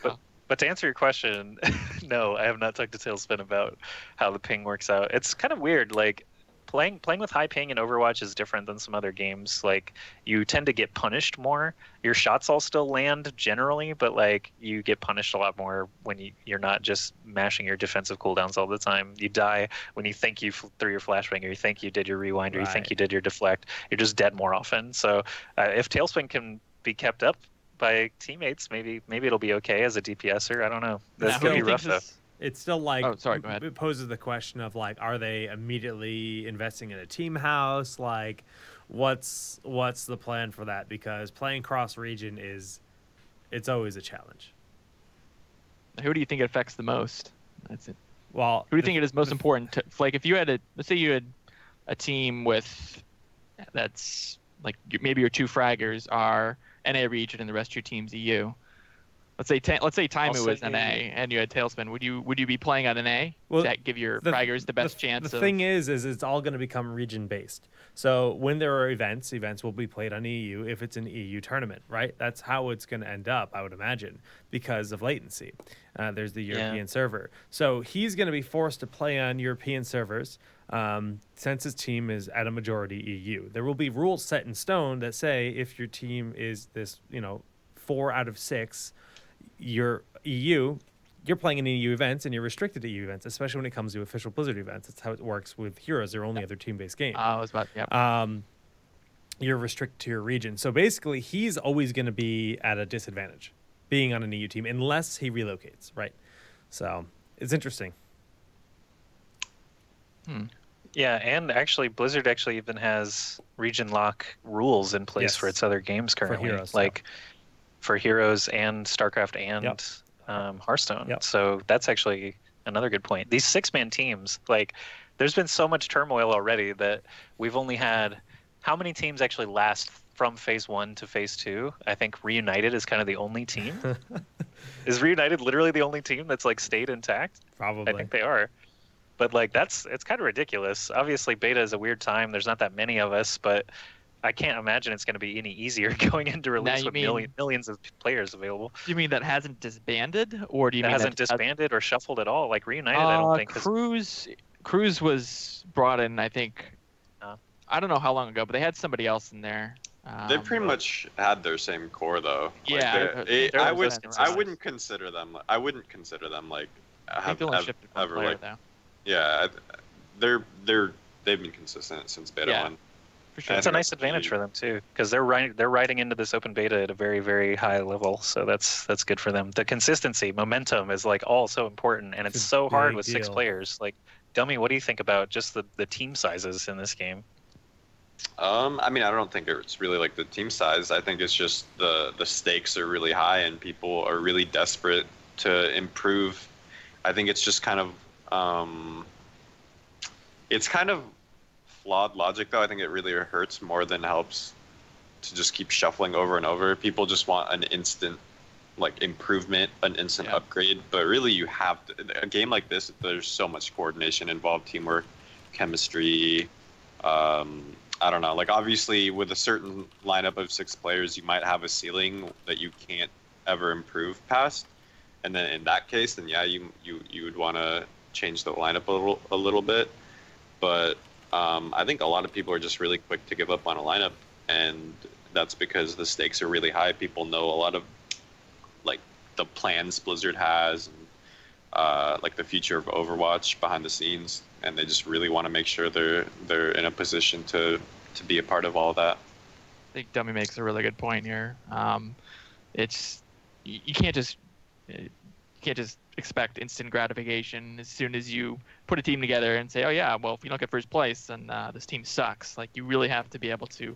Speaker 2: But to answer your question, no, I have not talked to Tailspin about how the ping works out. It's kind of weird. Like playing with high ping in Overwatch is different than some other games. Like you tend to get punished more. Your shots all still land generally, but like you get punished a lot more when you're not just mashing your defensive cooldowns all the time. You die when you think you threw your flashbang, or you think you did your rewind, or you think
Speaker 1: Right.
Speaker 2: you did your deflect. You're just dead more often. So if Tailspin can be kept up by teammates, maybe it'll be okay as a DPSer. I don't know. That's
Speaker 3: Now, who
Speaker 2: gonna
Speaker 3: do
Speaker 2: be
Speaker 3: you
Speaker 2: rough
Speaker 3: think
Speaker 2: though.
Speaker 3: this-
Speaker 1: It's still like
Speaker 3: Oh, sorry, go ahead.
Speaker 1: It poses the question of like, are they immediately investing in a team house? Like, what's the plan for that? Because playing cross region it's always a challenge.
Speaker 3: Who do you think it affects the most? That's it.
Speaker 1: Well,
Speaker 3: Who do you think it is most important to, like if you had let's say you had a team with that's like maybe your two fraggers are NA region and the rest of your team's EU. Let's say Taimu
Speaker 2: Also
Speaker 3: was NA and you had Tailspin. Would you be playing on NA?
Speaker 1: Well,
Speaker 3: Does that give your fraggers the best chance
Speaker 1: The
Speaker 3: of
Speaker 1: thing is it's all going to become region based. So when there are events will be played on EU if it's an EU tournament, right? That's how it's going to end up, I would imagine, because of latency. There's the European server. So he's going to be forced to play on European servers since his team is at a majority EU. There will be rules set in stone that say if your team is this, 4 out of 6, you're EU, you're playing in EU events and you're restricted to EU events, especially when it comes to official Blizzard events. That's how it works with Heroes, their only other team-based game.
Speaker 3: I was about
Speaker 1: You're restricted to your region. So basically, he's always going to be at a disadvantage being on an EU team unless he relocates, right? So it's interesting.
Speaker 2: Yeah, and actually, Blizzard actually even has region lock rules in place for
Speaker 1: Yes.
Speaker 2: its other games currently,
Speaker 1: Heroes,
Speaker 2: like for Heroes and StarCraft and
Speaker 1: Yep.
Speaker 2: Hearthstone.
Speaker 1: Yep.
Speaker 2: So that's actually another good point. These six-man teams, like, there's been so much turmoil already that we've only had how many teams actually last from phase 1 to phase 2? I think Reunited is kind of the only team. Is Reunited literally the only team that's like stayed intact?
Speaker 1: Probably.
Speaker 2: I think they are. But like it's kind of ridiculous. Obviously, beta is a weird time. There's not that many of us, but I can't imagine it's going to be any easier going into release with millions of players available.
Speaker 3: Do you mean that hasn't disbanded, or do you
Speaker 2: That
Speaker 3: mean
Speaker 2: hasn't
Speaker 3: that
Speaker 2: disbanded or shuffled at all? Like Reunited, I don't think.
Speaker 3: Cruise was brought in, I think.
Speaker 2: Uh.
Speaker 3: I don't know how long ago, but they had somebody else in there.
Speaker 4: They pretty much had their same core though.
Speaker 3: Yeah,
Speaker 4: I wouldn't consider them. I wouldn't consider them like
Speaker 3: they've only shifted one player, though.
Speaker 4: Yeah, they've been consistent since beta 1.
Speaker 3: For sure.
Speaker 2: It's a nice advantage for them too, because they're riding into this open beta at a very, very high level. So that's good for them. The consistency, momentum is like all so important, and it's so hard with 6 players. Like, Dummy, what do you think about just the team sizes in this game?
Speaker 4: I mean, I don't think it's really like the team size. I think it's just the stakes are really high and people are really desperate to improve. I think it's just kind of it's kind of flawed logic though. I think it really hurts more than helps to just keep shuffling over and over. People just want an instant like improvement, an instant upgrade, but really you have a game like this, there's so much coordination involved, teamwork, chemistry. I don't know, like obviously with a certain lineup of 6 players you might have a ceiling that you can't ever improve past, and then in that case then you would want to change the lineup a little bit. But I think a lot of people are just really quick to give up on a lineup, and that's because the stakes are really high. People know a lot of like the plans Blizzard has, and like the future of Overwatch behind the scenes, and they just really want to make sure they're in a position to be a part of all that.
Speaker 3: I think Dummy makes a really good point here. It's you can't just expect instant gratification as soon as you put a team together and say, oh yeah, well if you don't get first place, then this team sucks. Like you really have to be able to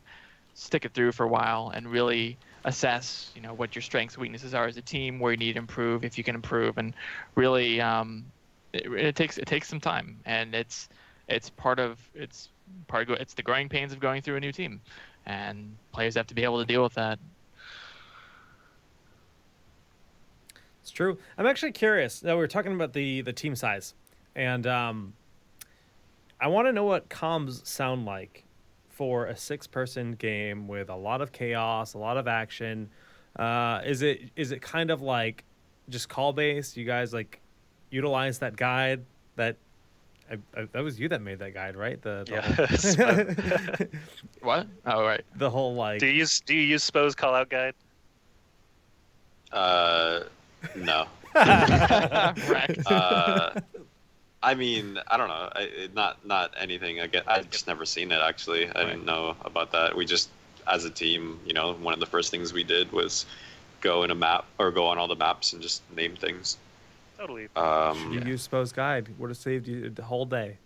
Speaker 3: stick it through for a while and really assess, what your strengths, weaknesses are as a team, where you need to improve, if you can improve, and really, it takes some time, and it's the growing pains of going through a new team, and players have to be able to deal with that.
Speaker 1: It's true. I'm actually curious. Now, we were talking about the team size, and I want to know what comms sound like for a 6-person game with a lot of chaos, a lot of action. Is it kind of like just call based? You guys like utilize that guide that that was you that made that guide, right?
Speaker 2: Yeah.
Speaker 3: What? Oh, right.
Speaker 1: The whole like.
Speaker 2: Do you use Spo's call out guide?
Speaker 4: No. I mean, I don't know. Not anything. I've just never seen it, actually. I didn't know about that. We just, as a team, one of the first things we did was go in a map or go on all the maps and just name things.
Speaker 2: Totally.
Speaker 1: You use Spo's guide. Would have saved you the whole day.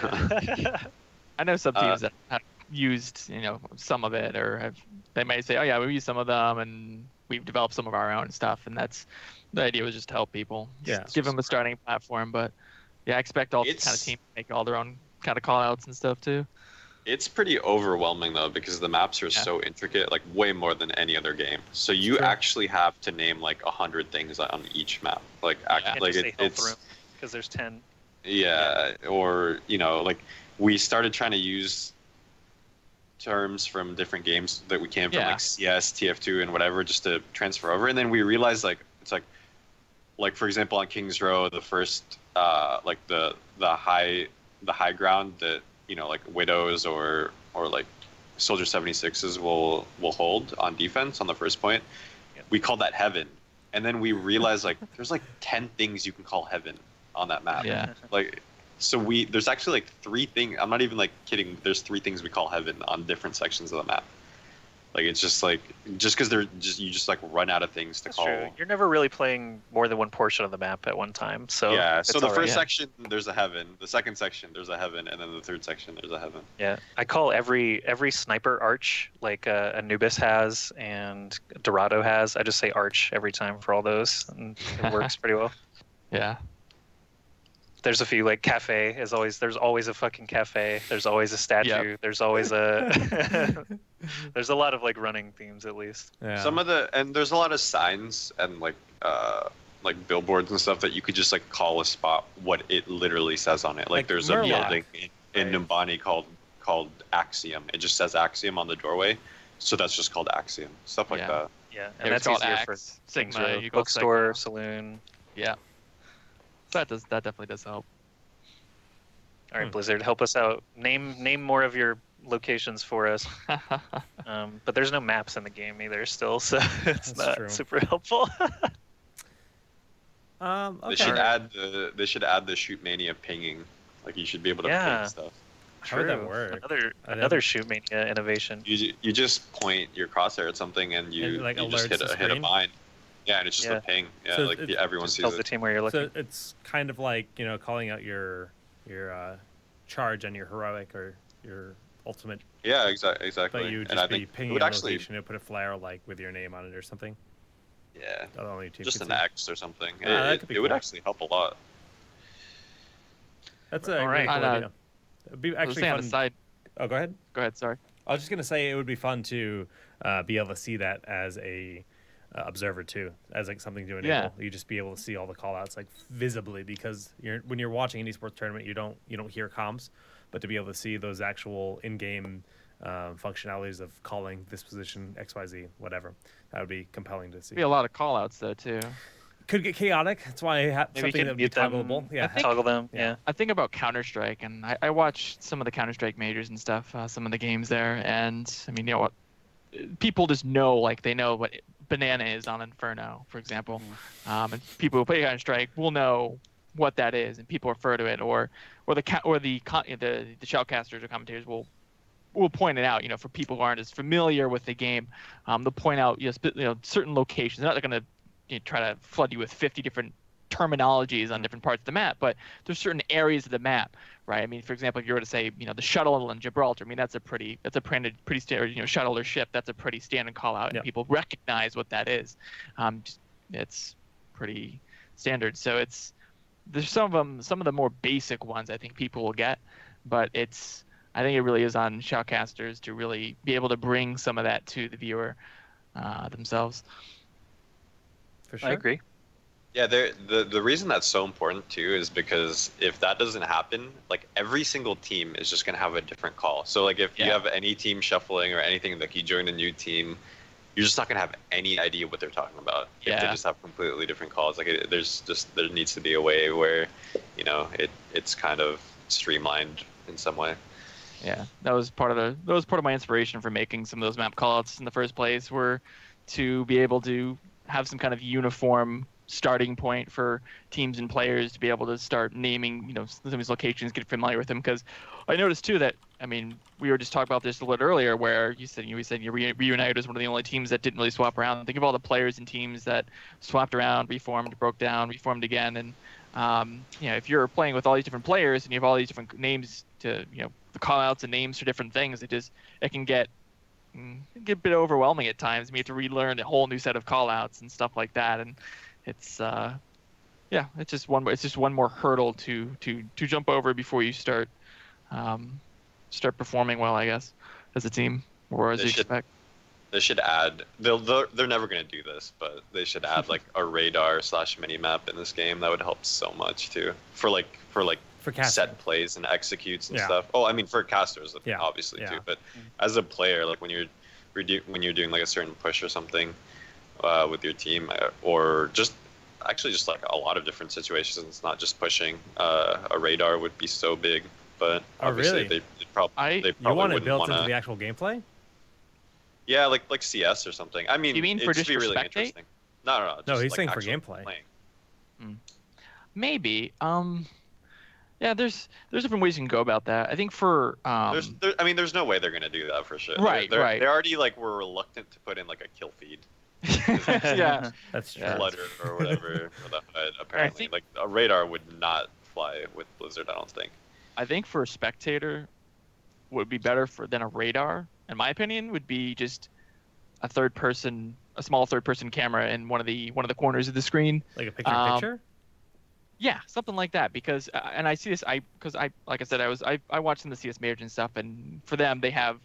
Speaker 3: I know some teams that have used, some of it, or they might say, oh yeah, we use some of them and we've developed some of our own stuff, and the idea was just to help people. Just give them a starting platform, but yeah, I expect all kind of teams to make all their own kind of call outs and stuff too.
Speaker 4: It's pretty overwhelming though, because the maps are so intricate, like way more than any other game. So you actually have to name like 100 things on each map. Like
Speaker 2: it's because there's 10.
Speaker 4: Yeah, or like we started trying to use terms from different games that we came from, like CS, TF2, and whatever, just to transfer over. And then we realized it's like for example on King's Row, the first like the high ground that like Widows or like Soldier 76s will hold on defense on the first point. We call that heaven, and then we realized like there's like 10 things you can call heaven on that map.
Speaker 3: Yeah.
Speaker 4: Like, so there's actually like 3 things. I'm not even like kidding. There's 3 things we call heaven on different sections of the map. Like it's just like because they're just you just like run out of things to
Speaker 2: That's
Speaker 4: call.
Speaker 2: true. You're never really playing more than one portion of the map at one time, so
Speaker 4: Yeah.
Speaker 2: it's
Speaker 4: So the
Speaker 2: all
Speaker 4: first
Speaker 2: right.
Speaker 4: section there's a heaven, the second section there's a heaven, and then the third section there's a heaven.
Speaker 2: Yeah, I call every sniper arch, like Anubis has and Dorado has. I just say arch every time for all those, and it works pretty well.
Speaker 3: Yeah.
Speaker 2: There's a few like cafe is always. There's always a fucking cafe. There's always a statue.
Speaker 3: Yep.
Speaker 2: There's always a. There's a lot of like running themes at least.
Speaker 1: Yeah.
Speaker 4: And there's a lot of signs and like billboards and stuff that you could just like call a spot what it literally says on it. Like there's a
Speaker 1: Murloc.
Speaker 4: building in
Speaker 1: Right.
Speaker 4: Numbani called Axiom. It just says Axiom on the doorway, so that's just called Axiom. Stuff like
Speaker 3: Yeah.
Speaker 4: that.
Speaker 2: Yeah,
Speaker 3: Yeah,
Speaker 2: and
Speaker 3: it's
Speaker 2: that's
Speaker 3: called
Speaker 2: easier for
Speaker 3: Axe,
Speaker 2: things
Speaker 3: Sigma,
Speaker 2: with
Speaker 3: you call
Speaker 2: bookstore,
Speaker 3: Sigma.
Speaker 2: saloon.
Speaker 3: Yeah. That definitely does help.
Speaker 2: All right, Blizzard, help us out. Name more of your locations for us. But there's no maps in the game either still, so it's
Speaker 1: That's
Speaker 2: not
Speaker 1: true.
Speaker 2: super helpful.
Speaker 1: Okay.
Speaker 4: They should add the shoot mania pinging. Like you should be able to
Speaker 2: Yeah.
Speaker 4: ping stuff.
Speaker 1: How would that
Speaker 2: True.
Speaker 1: work?
Speaker 2: Another shoot mania innovation.
Speaker 4: You just point your crosshair at something and you
Speaker 1: And, like,
Speaker 4: you just
Speaker 1: alerts the
Speaker 4: hit a
Speaker 1: screen?
Speaker 4: mine. Yeah, and it's just
Speaker 2: Yeah.
Speaker 4: a ping. Yeah,
Speaker 1: So
Speaker 4: like
Speaker 1: it's-
Speaker 4: everyone
Speaker 2: Just
Speaker 4: sees
Speaker 2: tells the
Speaker 4: it.
Speaker 2: team where you're looking.
Speaker 1: So it's kind of like, calling out your charge on your heroic or your ultimate,
Speaker 4: Yeah, exactly.
Speaker 1: but you would
Speaker 4: and
Speaker 1: just
Speaker 4: I
Speaker 1: be
Speaker 4: think it
Speaker 1: pinging
Speaker 4: would
Speaker 1: a
Speaker 4: actually,
Speaker 1: location and put a flare like with your name on it or something.
Speaker 4: yeah,
Speaker 1: That only team
Speaker 4: just
Speaker 1: could
Speaker 4: an
Speaker 1: see.
Speaker 4: X or something.
Speaker 1: that
Speaker 4: It
Speaker 1: could be
Speaker 4: it would
Speaker 1: cool.
Speaker 4: actually help a lot.
Speaker 1: That's a
Speaker 2: All
Speaker 1: really
Speaker 2: right.
Speaker 1: cool
Speaker 3: On,
Speaker 1: idea. It'd be
Speaker 3: I was
Speaker 1: actually
Speaker 3: saying on
Speaker 1: fun.
Speaker 3: the side.
Speaker 1: Oh, go ahead.
Speaker 3: Go ahead. Sorry.
Speaker 1: I was just gonna say it would be fun to be able to see that as a observer too, as like something to enable.
Speaker 3: Yeah.
Speaker 1: You just be able to see all the call outs like visibly because when you're watching an esports tournament, you don't hear comms, but to be able to see those actual in-game functionalities of calling this position XYZ whatever, that would be compelling to see.
Speaker 3: Be a lot of call outs though too.
Speaker 1: Could get chaotic. That's why I have
Speaker 2: Maybe you
Speaker 1: something
Speaker 2: can
Speaker 1: that would be
Speaker 2: mute them.
Speaker 1: toggleable. Yeah.
Speaker 2: Toggle them.
Speaker 1: Yeah.
Speaker 2: Yeah.
Speaker 3: I think about Counter-Strike, and I watch some of the Counter-Strike majors and stuff, some of the games there, and I mean, you know what? People just know, like, they know what banana is on Inferno, for example. And people who play Counter-Strike will know what that is, and people refer to it, or the shoutcasters or commentators will point it out. For people who aren't as familiar with the game, they'll point out certain locations. They're not going to try to flood you with 50 different terminologies on different parts of the map, but there's certain areas of the map, right? I mean, for example, if you were to say, the shuttle in Gibraltar, I mean, that's a pretty standard, shuttle or ship, that's a pretty standard call out,
Speaker 1: Yep.
Speaker 3: and people recognize what that is. It's pretty standard. So there's some of the more basic ones I think people will get, but I think it really is on shoutcasters to really be able to bring some of that to the viewer themselves.
Speaker 1: For sure.
Speaker 2: I agree.
Speaker 4: Yeah, the reason that's so important too is because if that doesn't happen, like every single team is just gonna have a different call. So like if you
Speaker 3: Yeah.
Speaker 4: have any team shuffling or anything, like you join a new team, you're just not gonna have any idea what they're talking about. If they
Speaker 3: Yeah.
Speaker 4: just have completely different calls. Like there needs to be a way where, it's kind of streamlined in some way.
Speaker 3: Yeah, that was part of my inspiration for making some of those map callouts in the first place, were to be able to have some kind of uniform starting point for teams and players to be able to start naming, some of these locations, get familiar with them. Because I noticed too that, I mean, we were just talking about this a little earlier, where you said Reunited was one of the only teams that didn't really swap around. Think of all the players and teams that swapped around, reformed, broke down, reformed again, and if you're playing with all these different players and you have all these different names to, the call outs and names for different things, it can get a bit overwhelming at times. You have to relearn a whole new set of call outs and stuff like that, and it's just one more hurdle to jump over before you start performing well, I guess, as a team, or as you expect.
Speaker 4: They should add. They're never gonna do this, but they should add like a radar / mini map in this game. That would help so much too. For
Speaker 1: casting.
Speaker 4: set plays and executes and
Speaker 1: Yeah.
Speaker 4: stuff. Oh, I mean for casters,
Speaker 1: Yeah.
Speaker 4: obviously
Speaker 1: Yeah.
Speaker 4: too. But as a player, like when you're doing like a certain push or something with your team, or just like a lot of different situations. It's not just pushing. A radar would be so big, but
Speaker 1: Oh,
Speaker 4: obviously
Speaker 1: really?
Speaker 4: they probably
Speaker 1: You want it
Speaker 4: wouldn't
Speaker 1: built
Speaker 4: wanna,
Speaker 1: into the actual gameplay?
Speaker 4: Yeah, like CS or something. I mean,
Speaker 3: You mean for
Speaker 4: it'd just be really
Speaker 3: spectate?
Speaker 4: interesting. No.
Speaker 1: No,
Speaker 4: Just
Speaker 1: he's
Speaker 4: like
Speaker 1: saying for
Speaker 4: actual
Speaker 1: gameplay.
Speaker 4: playing.
Speaker 3: Maybe. Yeah, there's different ways you can go about that. I think for
Speaker 4: I mean, there's no way they're gonna do that for sure.
Speaker 3: right,
Speaker 4: They
Speaker 3: right.
Speaker 4: already like were reluctant to put in like a kill feed,
Speaker 3: Yeah.
Speaker 1: That's true.
Speaker 3: Yeah.
Speaker 4: Flutter or whatever for the HUD.
Speaker 3: I
Speaker 4: Apparently,
Speaker 3: think
Speaker 4: like a radar would not fly with Blizzard. I don't think.
Speaker 3: for a spectator would be better than a radar, in my opinion, would be just a small third person camera in one of the corners of the screen.
Speaker 1: Like a picture-in-picture?
Speaker 3: Yeah, something like that. Because and I see this, because I like I said, I watched some of the CS majors and stuff, and for them they have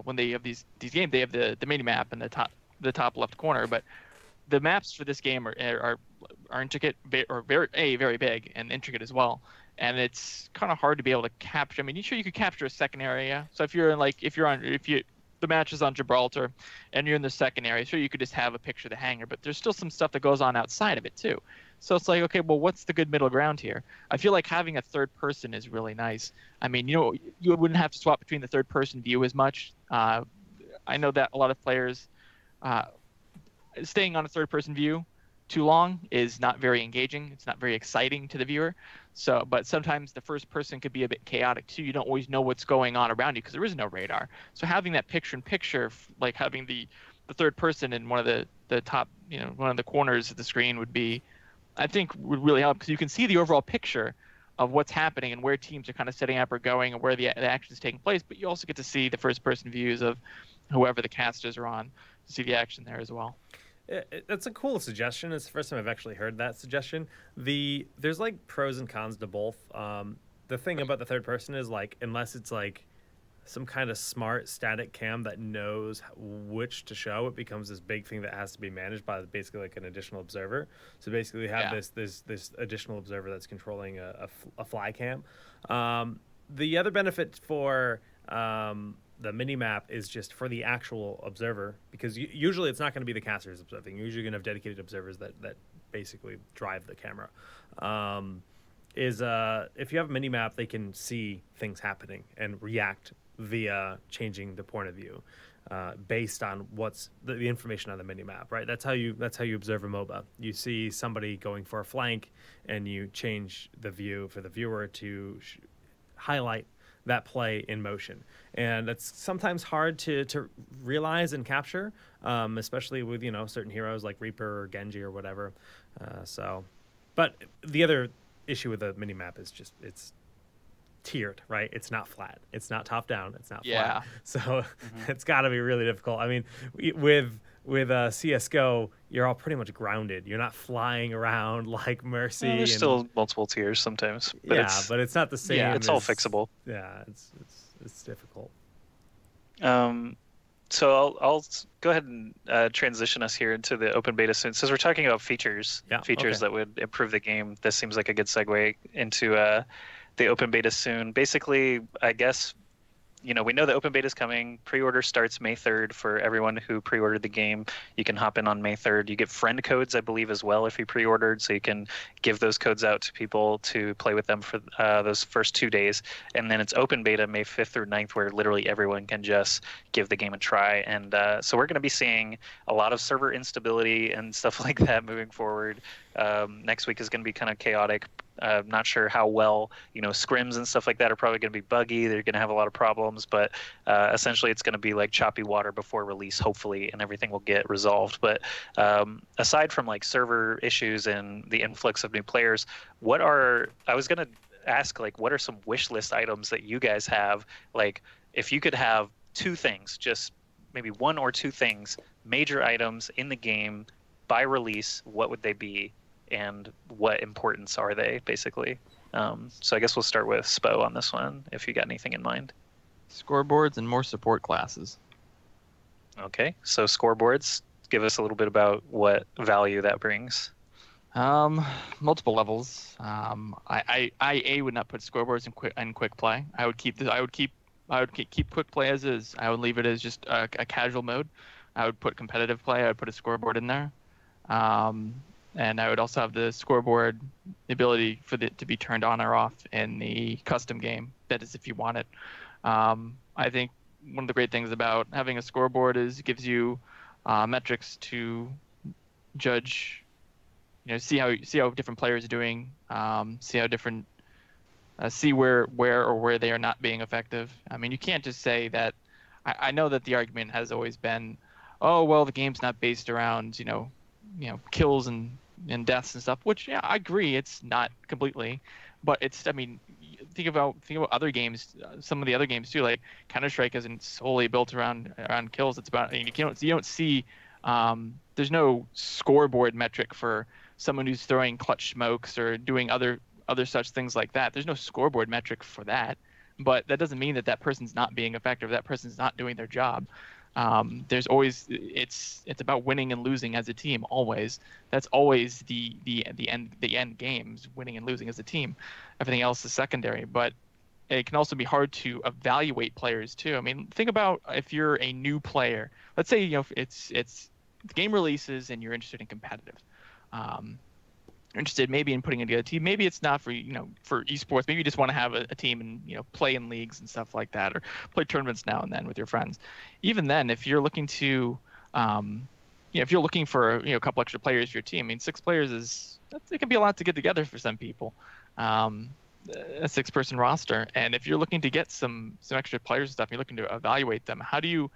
Speaker 3: when they have these games, they have the mini map in the top left corner, but the maps for this game are intricate, or very big and intricate as well. And it's kind of hard to be able to capture. I mean, you could capture a second area. So if the match is on Gibraltar, and you're in the second area, sure, you could just have a picture of the hangar. But there's still some stuff that goes on outside of it too. So it's like, okay, well, what's the good middle ground here? I feel like having a third person is really nice. I mean, you wouldn't have to swap between the third person view as much. I know that a lot of players staying on a third person view too long is not very engaging. It's not very exciting to the viewer. So, but sometimes the first person could be a bit chaotic too. You don't always know what's going on around you because there is no radar. So having that picture in picture, like having the third person in one of the top, one of the corners of the screen I think would really help, because you can see the overall picture of what's happening and where teams are kind of setting up or going and where the action is taking place. But you also get to see the first person views of whoever the casters are on, to see the action there as well.
Speaker 1: That's a cool suggestion. It's the first time I've actually heard that suggestion. There's like pros and cons to both. The thing about the third person is, like, unless it's like some kind of smart static cam that knows which to show, it becomes this big thing that has to be managed by basically like an additional observer. So basically we have this additional observer that's controlling a fly cam. The other benefit for the mini map is just for the actual observer, because usually it's not going to be the casters observing. You're usually going to have dedicated observers that basically drive the camera. If you have a mini map, they can see things happening and react via changing the point of view based on what's the information on the mini map, right? That's how you observe a MOBA. You see somebody going for a flank, and you change the view for the viewer to highlight that play in motion. And that's sometimes hard to realize and capture, especially with certain heroes like Reaper or Genji or whatever. But the other issue with the mini map is just it's tiered, right? It's not flat. It's not top down. It's not flat. So it's got to be really difficult. I mean, with CS:GO, you're all pretty much grounded. You're not flying around like Mercy.
Speaker 2: Well, there's still multiple tiers sometimes. But
Speaker 1: but it's not the same.
Speaker 2: Yeah, it's all fixable.
Speaker 1: Yeah, it's difficult.
Speaker 2: So I'll go ahead and transition us here into the open beta soon. Since we're talking about features that would improve the game, this seems like a good segue into the open beta soon. Basically, I guess, we know the open beta is coming. Pre-order starts May 3rd for everyone who pre-ordered the game. You can hop in on May 3rd. You get friend codes, I believe, as well if you pre-ordered, so you can give those codes out to people to play with them for those first 2 days. And then it's open beta May 5th through 9th, where literally everyone can just give the game a try. And so we're going to be seeing a lot of server instability and stuff like that moving forward. Next week is going to be kind of chaotic. Not sure how well, scrims and stuff like that are probably going to be buggy. They're going to have a lot of problems, but essentially it's going to be like choppy water before release, hopefully, and everything will get resolved. But aside from like server issues and the influx of new players, I was going to ask, like, what are some wish list items that you guys have? Like, if you could have two things, just maybe one or two things, major items in the game by release, what would they be? And what importance are they, basically? So I guess we'll start with Spo on this one, if you got anything in mind.
Speaker 3: Scoreboards and more support classes.
Speaker 2: Okay, so scoreboards, give us a little bit about what value that brings.
Speaker 3: Multiple levels. I would not put scoreboards in quick play. I would keep quick play as is. I would leave it as just a casual mode. I would put competitive play. I would put a scoreboard in there. And I would also have the scoreboard, the ability for it to be turned on or off in the custom game. That is, if you want it. I think one of the great things about having a scoreboard is it gives you metrics to judge, see how different players are doing, see how different see where they are not being effective. I mean, you can't just say that. I know that the argument has always been, oh well, the game's not based around kills and deaths and stuff. Which yeah, I agree, it's not completely, but it's. I mean, think about other games, some of the other games too. Like Counter-Strike isn't solely built around kills. It's about you don't see. There's no scoreboard metric for someone who's throwing clutch smokes or doing other such things like that. There's no scoreboard metric for that, but that doesn't mean that person's not being effective. That person's not doing their job. There's always it's about winning and losing as a team. Always, that's always the end games, winning and losing as a team. Everything else is secondary. But it can also be hard to evaluate players too. I mean, think about if you're a new player. Let's say it's the game releases and you're interested in competitive. Interested maybe in putting together a team. Maybe it's not for for esports. Maybe you just want to have a team and play in leagues and stuff like that, or play tournaments now and then with your friends. Even then, if you're looking to if you're looking for a couple extra players for your team, I mean 6 players it can be a lot to get together for some people. A 6-person roster, and if you're looking to get some extra players and stuff, you're looking to evaluate them. How do you,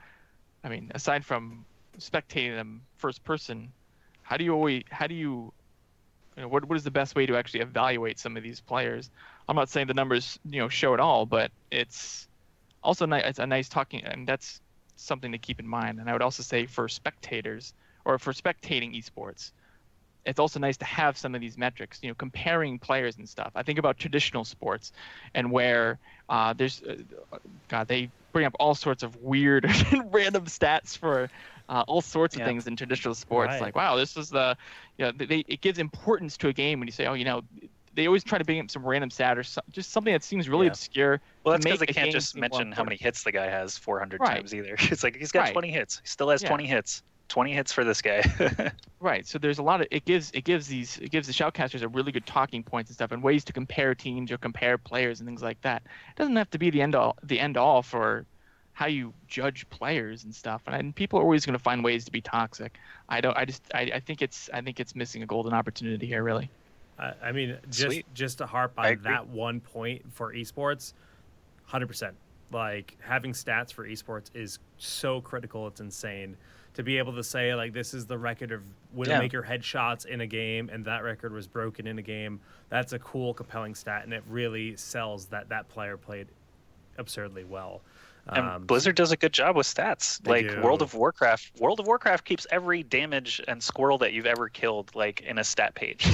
Speaker 3: I mean, aside from spectating them first person, how do you what is the best way to actually evaluate some of these players? I'm not saying the numbers show it all, but it's also nice. It's a nice talking, and that's something to keep in mind. And I would also say for spectators or for spectating esports, it's also nice to have some of these metrics, comparing players and stuff. I think about traditional sports and where there's, they bring up all sorts of weird and random stats for all sorts of things in traditional sports.
Speaker 1: Right.
Speaker 3: Like, wow, this is it gives importance to a game when you say, oh, they always try to bring up some random stat or just something that seems really obscure.
Speaker 2: Well, that's because they can't just mention how many hits the guy has 400 times either. It's like he's got 20 hits. He still has 20 hits. 20 hits for this guy.
Speaker 3: Right. So there's a lot of it gives the shoutcasters a really good talking points and stuff and ways to compare teams or compare players and things like that. It doesn't have to be the end all for how you judge players and stuff. And people are always going to find ways to be toxic. I think it's missing a golden opportunity here, really.
Speaker 1: I mean, just to harp on that one point for esports, 100%. Like having stats for esports is so critical. It's insane. To be able to say, like, this is the record of Widowmaker headshots in a game, and that record was broken in a game, that's a cool, compelling stat, and it really sells that player played absurdly well.
Speaker 2: And Blizzard does a good job with stats. Like do. World of Warcraft keeps every damage and squirrel that you've ever killed, like, in a stat page.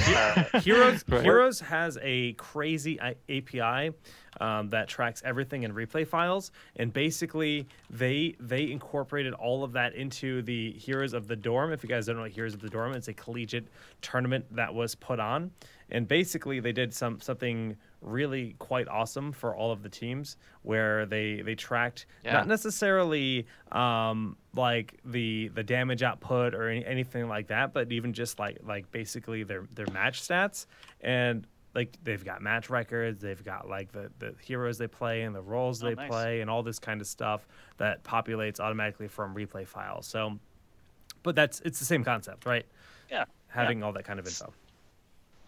Speaker 1: Heroes has a crazy API that tracks everything in replay files, and basically they incorporated all of that into the Heroes of the Dorm. If you guys don't know what Heroes of the Dorm, it's a collegiate tournament that was put on, and basically they did something really quite awesome for all of the teams where they tracked not necessarily like the damage output or anything like that, but even just like basically their match stats, and like they've got match records, they've got like the heroes they play and the roles they play and all this kind of stuff that populates automatically from replay files. So, but it's the same concept, right?
Speaker 2: Yeah.
Speaker 1: Having all that kind of info.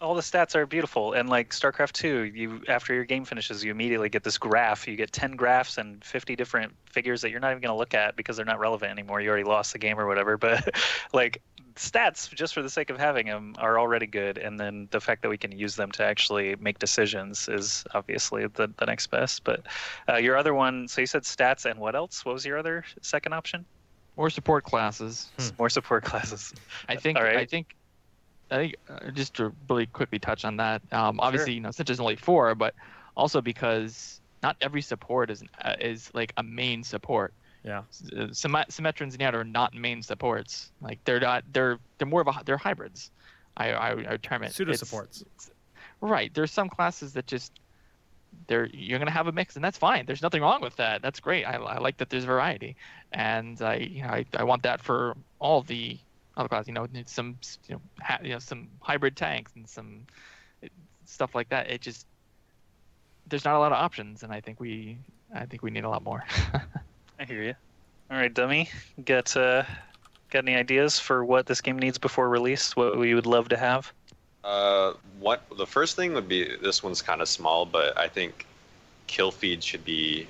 Speaker 2: All the stats are beautiful, and like StarCraft 2, you after your game finishes, you immediately get this graph. You get 10 graphs and 50 different figures that you're not even going to look at because they're not relevant anymore. You already lost the game or whatever. But like stats, just for the sake of having them, are already good, and then the fact that we can use them to actually make decisions is obviously the next best. But your other one, so you said stats, and what else? What was your other second option?
Speaker 3: More support classes.
Speaker 2: More support classes.
Speaker 3: I think just to really quickly touch on that, obviously, since there's only 4, but also because not every support is like a main support.
Speaker 1: Yeah.
Speaker 3: Symmetrons and are not main supports. Like they're more of they're hybrids. I term it
Speaker 1: pseudo supports.
Speaker 3: Right. There's some classes that just you're gonna have a mix, and that's fine. There's nothing wrong with that. That's great. I like that there's variety, and I want that for all the other classes. Some some hybrid tanks and some stuff like that. It just there's not a lot of options, and I think we need a lot more.
Speaker 2: I hear you. All right, Dummy, got any ideas for what this game needs before release? What we would love to have?
Speaker 4: What the first thing would be, this one's kind of small, but I think kill feed should be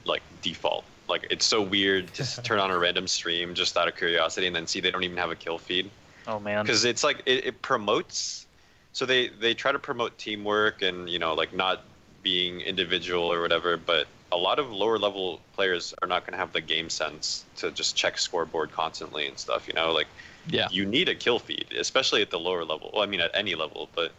Speaker 4: like default. Like it's so weird to turn on a random stream just out of curiosity and then see they don't even have a kill feed.
Speaker 2: Oh man.
Speaker 4: Because it's like it promotes, so they try to promote teamwork and like not being individual or whatever, but a lot of lower level players are not going to have the game sense to just check scoreboard constantly and stuff, like
Speaker 3: Yeah.
Speaker 4: you need a kill feed, especially at the lower level. Well, I mean at any level, but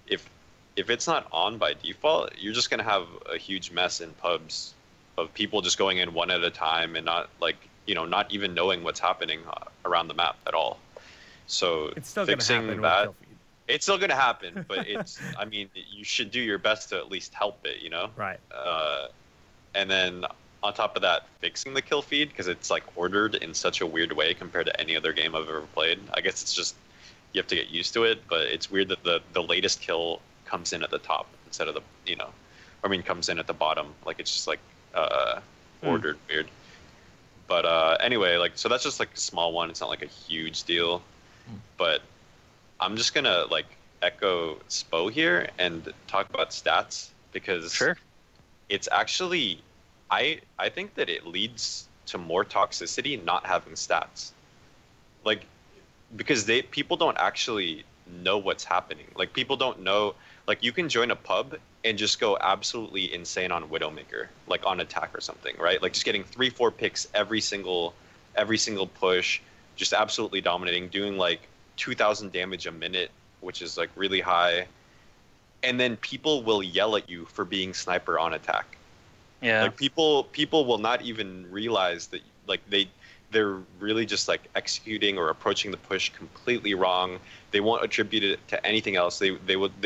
Speaker 4: if if it's not on by default, you're just going to have a huge mess in pubs of people just going in one at a time and not like not even knowing what's happening around the map at all. So
Speaker 1: It's still going to
Speaker 4: fixing
Speaker 1: happen with
Speaker 4: that,
Speaker 1: kill feed.
Speaker 4: it's still gonna happen, but it's I mean you should do your best to at least help it.
Speaker 1: Right.
Speaker 4: And then on top of that, fixing the kill feed because it's like ordered in such a weird way compared to any other game I've ever played. I guess it's just you have to get used to it, but it's weird that the latest kill comes in at the top instead of comes in at the bottom. Like it's just like ordered weird. But anyway, like so that's just like a small one. It's not like a huge deal, but I'm just gonna like echo Spo here and talk about stats because
Speaker 2: Sure.
Speaker 4: it's actually I think that it leads to more toxicity not having stats. Like because people don't actually know what's happening. Like people don't know like you can join a pub and just go absolutely insane on Widowmaker, like on attack or something, right? Like just getting 3-4 picks every single push, just absolutely dominating, doing like 2,000 damage a minute, which is like really high. And then people will yell at you for being sniper on attack.
Speaker 2: Yeah.
Speaker 4: Like people will not even realize that like they're really just like executing or approaching the push completely wrong. They won't attribute it to anything else. They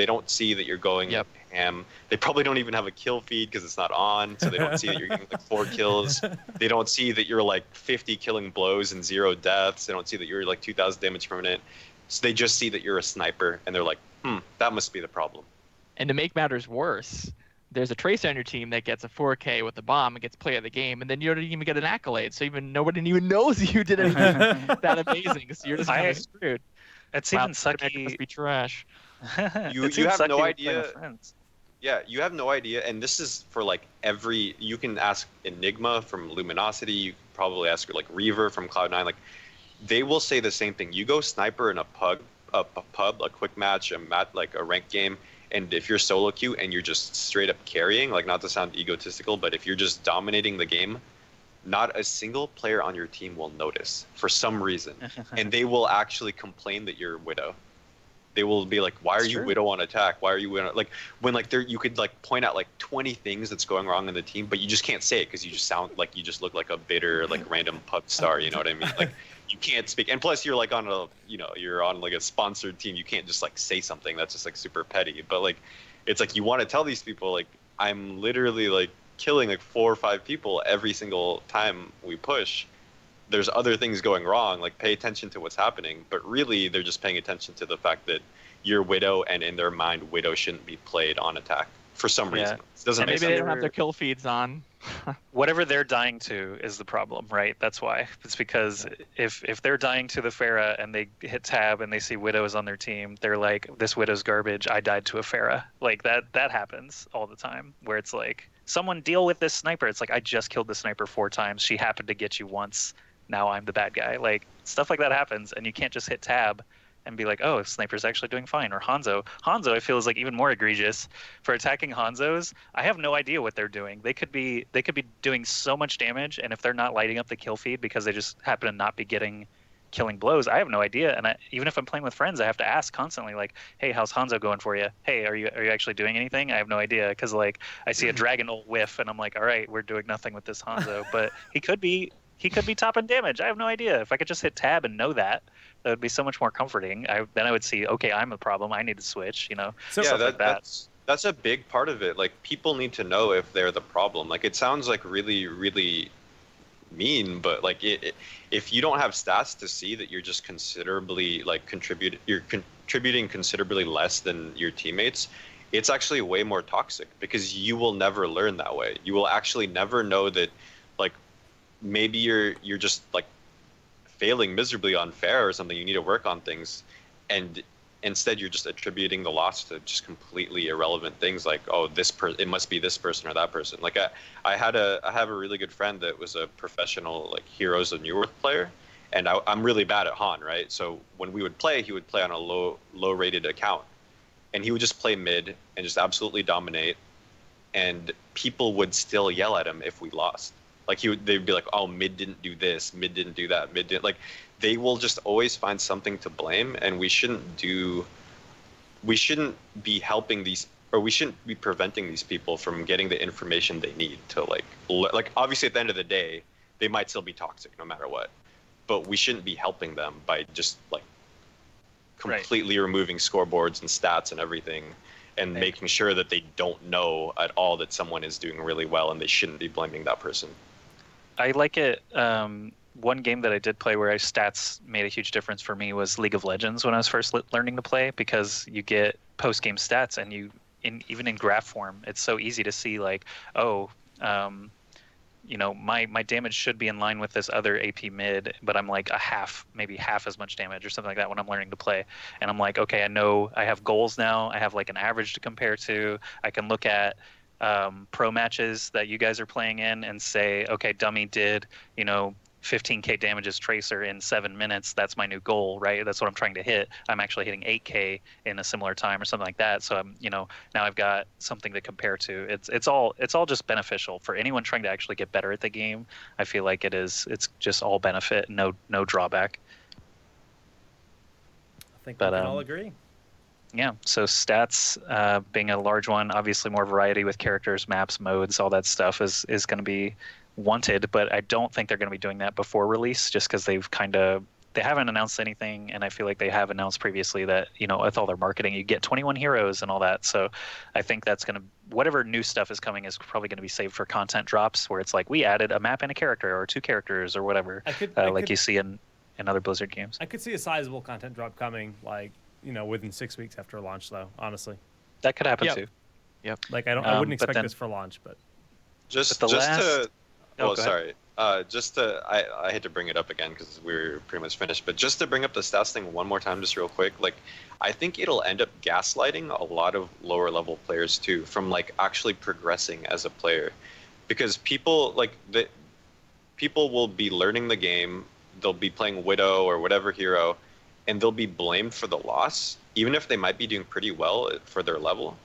Speaker 4: don't see that you're going ham. They probably don't even have a kill feed because it's not on, so they don't see that you're getting like 4 kills. They don't see that you're like 50 killing blows and 0 deaths. They don't see that you're like 2,000 damage per minute. So they just see that you're a sniper and they're like, that must be the problem.
Speaker 3: And to make matters worse, there's a tracer on your team that gets a 4K with the bomb and gets player of the game, and then you don't even get an accolade. So nobody even knows you did anything that amazing. So you're just kind of screwed.
Speaker 2: It's
Speaker 3: Wow,
Speaker 2: even sucky.
Speaker 3: It must be trash.
Speaker 4: You
Speaker 2: It's even
Speaker 4: have no
Speaker 2: sucky with
Speaker 4: idea.
Speaker 2: playing with friends.
Speaker 4: Yeah, you have no idea, and this is for like you can ask Enigma from Luminosity, you can probably ask like Reaver from Cloud9, like they will say the same thing. You go sniper in a quick match, like a ranked game, and if you're solo queue and you're just straight up carrying, like not to sound egotistical, but if you're just dominating the game, not a single player on your team will notice for some reason, and they will actually complain that you're Widow. They will be like, "Why are you Widow on attack? Why are you Widow?" Like when like you could like point out like 20 things that's going wrong in the team, but you just can't say it because you just sound like you just look like a bitter like random pub star. You know what I mean? Like you can't speak, and plus you're like on you're on like a sponsored team. You can't just like say something that's just like super petty. But like it's like you want to tell these people like I'm literally like killing like 4 or 5 people every single time we push. There's other things going wrong, like pay attention to what's happening, but really they're just paying attention to the fact that you're Widow, and in their mind Widow shouldn't be played on attack for some reason. It doesn't
Speaker 3: And
Speaker 4: make
Speaker 3: maybe they
Speaker 4: sense.
Speaker 3: don't have their kill feeds on.
Speaker 2: Whatever they're dying to is the problem, right? That's why. It's because if they're dying to the Pharah and they hit tab and they see Widows on their team, they're like, this Widow's garbage, I died to a Pharah. Like that happens all the time, where it's like, someone deal with this sniper. It's like, I just killed the sniper 4 times. She happened to get you once. Now I'm the bad guy. Like stuff like that happens, and you can't just hit tab and be like, oh, sniper's actually doing fine. Or Hanzo, I feel is like even more egregious for attacking Hanzos. I have no idea what they're doing. They could be doing so much damage, and if they're not lighting up the kill feed because they just happen to not be killing blows, I have no idea. And even if I'm playing with friends, I have to ask constantly, like, hey, how's Hanzo going for you? Hey, are you actually doing anything? I have no idea, because like I see a dragon ult whiff and I'm like, all right, we're doing nothing with this Hanzo. But he could be topping damage. I have no idea. If I could just hit tab and know that would be so much more comforting. Then I would see, okay, I'm a problem. I need to switch.
Speaker 1: So
Speaker 4: yeah,
Speaker 2: like that.
Speaker 4: that's a big part of it. Like people need to know if they're the problem. Like it sounds like really, really mean, but like if you don't have stats to see that you're just considerably like contributing considerably less than your teammates, it's actually way more toxic because you will never learn that way. You will actually never know that like maybe you're just like failing miserably on fair or something. You need to work on things, and instead you're just attributing the loss to just completely irrelevant things like, oh, it must be this person or that person. Like I have a really good friend that was a professional like Heroes of New Earth player, and I'm really bad at Han, right? So when we would play, he would play on a low rated account, and he would just play mid and just absolutely dominate, and people would still yell at him if we lost. Like they'd be like, "Oh, mid didn't do this, mid didn't do that, mid didn't." Like they will just always find something to blame, and we shouldn't be helping these, or we shouldn't be preventing these people from getting the information they need to like obviously at the end of the day, they might still be toxic no matter what, but we shouldn't be helping them by just like completely removing scoreboards and stats and everything, and making sure that they don't know at all that someone is doing really well and they shouldn't be blaming that person.
Speaker 2: I like it. One game that I did play where stats made a huge difference for me was League of Legends when I was first learning to play, because you get post-game stats and even in graph form, it's so easy to see like, oh, my damage should be in line with this other AP mid, but I'm like maybe half as much damage or something like that when I'm learning to play. And I'm like, okay, I know I have goals now. I have like an average to compare to. I can look at pro matches that you guys are playing in and say, okay, Dummy did, 15k damage as Tracer in 7 minutes. That's my new goal, right? That's what I'm trying to hit. I'm actually hitting 8k in a similar time or something like that. So I'm, now I've got something to compare to. It's all just beneficial for anyone trying to actually get better at the game. I feel like it's just all benefit, no drawback.
Speaker 1: I think we can all agree.
Speaker 2: Yeah, so stats being a large one, obviously more variety with characters, maps, modes, all that stuff is going to be wanted, but I don't think they're going to be doing that before release, just because they haven't announced anything, and I feel like they have announced previously that, with all their marketing, you get 21 heroes and all that. So I think that's going to, whatever new stuff is coming is probably going to be saved for content drops, where it's like, we added a map and a character or 2 characters or whatever, you see in other Blizzard games.
Speaker 1: I could see a sizable content drop coming, like, within 6 weeks after launch, though, honestly.
Speaker 2: That could happen too.
Speaker 3: Yep.
Speaker 1: Like, I wouldn't expect this for launch, but...
Speaker 4: I hate to bring it up again because we're pretty much finished, but just to bring up the stats thing one more time, just real quick, like, I think it'll end up gaslighting a lot of lower level players too, from like actually progressing as a player, because people will be learning the game, they'll be playing Widow or whatever hero, and they'll be blamed for the loss, even if they might be doing pretty well for their level.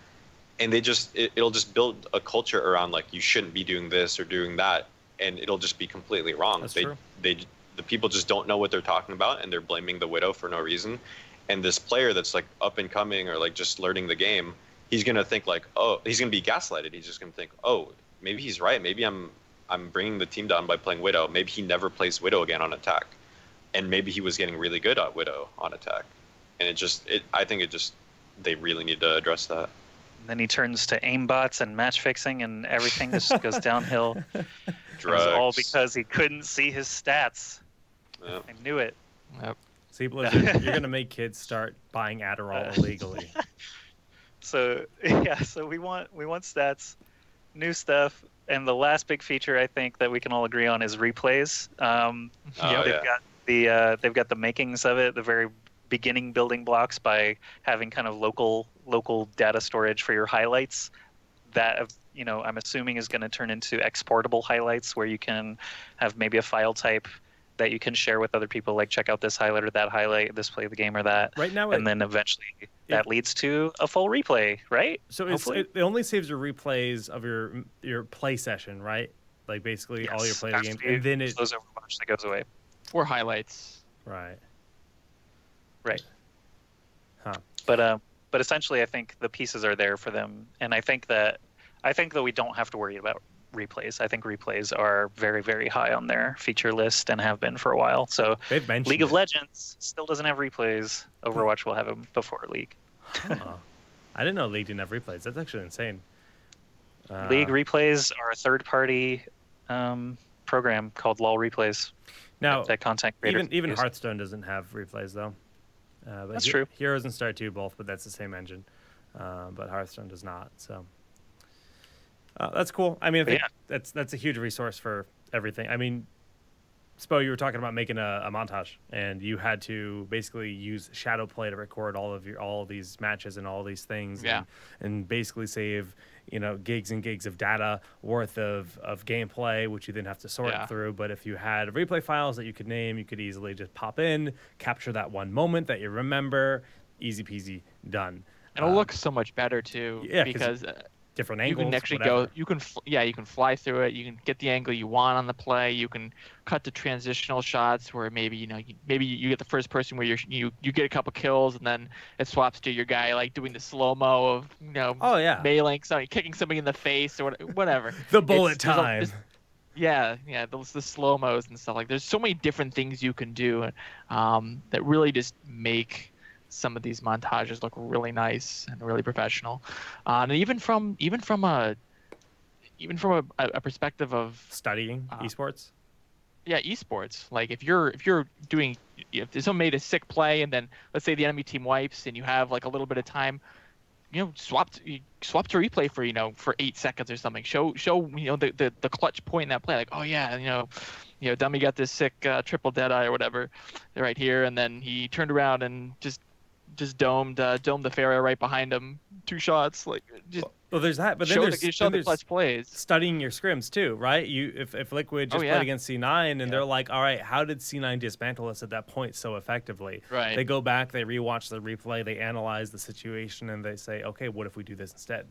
Speaker 4: And it'll just build a culture around like, you shouldn't be doing this or doing that, and it'll just be completely wrong.
Speaker 1: That's true.
Speaker 4: The people just don't know what they're talking about, and they're blaming the Widow for no reason. And this player that's like up and coming or like just learning the game, he's gonna think like, oh, he's gonna be gaslighted. He's just gonna think, oh, maybe he's right. Maybe I'm bringing the team down by playing Widow. Maybe he never plays Widow again on attack, and maybe he was getting really good at Widow on attack. And I think they really need to address that.
Speaker 2: And then he turns to aimbots and match fixing, and everything just goes downhill.
Speaker 4: Drugs.
Speaker 2: It was all because he couldn't see his stats.
Speaker 4: Yep.
Speaker 2: I knew it.
Speaker 3: Yep.
Speaker 1: See, Blizzard, you're going to make kids start buying Adderall illegally.
Speaker 2: So we want stats, new stuff, and the last big feature I think that we can all agree on is replays. They've got the makings of it, the very beginning building blocks, by having kind of local data storage for your highlights. That I'm assuming is going to turn into exportable highlights, where you can have maybe a file type that you can share with other people, like check out this highlight or that highlight, this play of the game or that.
Speaker 1: Right now,
Speaker 2: and then eventually that leads to a full replay, right?
Speaker 1: So it only saves your replays of your play session, right? Like basically all your play games, and then it
Speaker 2: those Overwatch that goes away.
Speaker 3: For highlights.
Speaker 1: Right.
Speaker 2: Huh. But essentially, I think the pieces are there for them, and I think that we don't have to worry about replays. I think replays are very, very high on their feature list and have been for a while. So
Speaker 1: they've mentioned
Speaker 2: League of Legends still doesn't have replays. Overwatch will have them before League.
Speaker 1: I didn't know League didn't have replays. That's actually insane.
Speaker 2: League replays are a third-party program called LoL Replays.
Speaker 1: Now,
Speaker 2: that content creators
Speaker 1: even
Speaker 2: use.
Speaker 1: Hearthstone doesn't have replays though. But
Speaker 2: That's true.
Speaker 1: Heroes and Star 2 both, but that's the same engine. But Hearthstone does not. So that's cool. I mean, I think that's a huge resource for everything. I mean, Spo, you were talking about making a montage, and you had to basically use shadow play to record all of these matches and all these things,
Speaker 3: Yeah.
Speaker 1: and basically save gigs and gigs of data worth of gameplay, which you then have to sort
Speaker 3: Yeah.
Speaker 1: through. But if you had replay files that you could name, you could easily just pop in, capture that one moment that you remember, easy peasy, done.
Speaker 3: And it'll look so much better too,
Speaker 1: Yeah,
Speaker 3: because
Speaker 1: different
Speaker 3: you
Speaker 1: angles,
Speaker 3: can actually
Speaker 1: whatever.
Speaker 3: you can fly through it. You can get the angle you want on the play. You can cut to transitional shots where maybe you get the first person where you get a couple kills, and then it swaps to your guy like doing the slow mo of
Speaker 1: Oh yeah,
Speaker 3: meleeing somebody, kicking somebody in the face or whatever.
Speaker 1: the bullet
Speaker 3: There's
Speaker 1: time.
Speaker 3: yeah, those the slow mos and stuff. Like, there's so many different things you can do, that really just make some of these montages look really nice and really professional. And even from a perspective of
Speaker 1: Studying esports.
Speaker 3: yeah, esports. Like, if you're doing, if someone made a sick play and then let's say the enemy team wipes and you have like a little bit of time, swap to replay for 8 seconds or something. Show the clutch point in that play. Like, oh yeah, Dummy got this sick triple dead eye or whatever right here, and then he turned around and just domed the Pharaoh right behind him. 2 shots, like, just
Speaker 1: Well, there's that, but then
Speaker 3: show
Speaker 1: there's
Speaker 3: the clutch plays.
Speaker 1: studying your scrims too, right? If Liquid just played against C9 and they're like, all right, how did C9 dismantle us at that point so effectively?
Speaker 3: Right.
Speaker 1: They go back, they rewatch the replay, they analyze the situation, and they say, okay, what if we do this instead?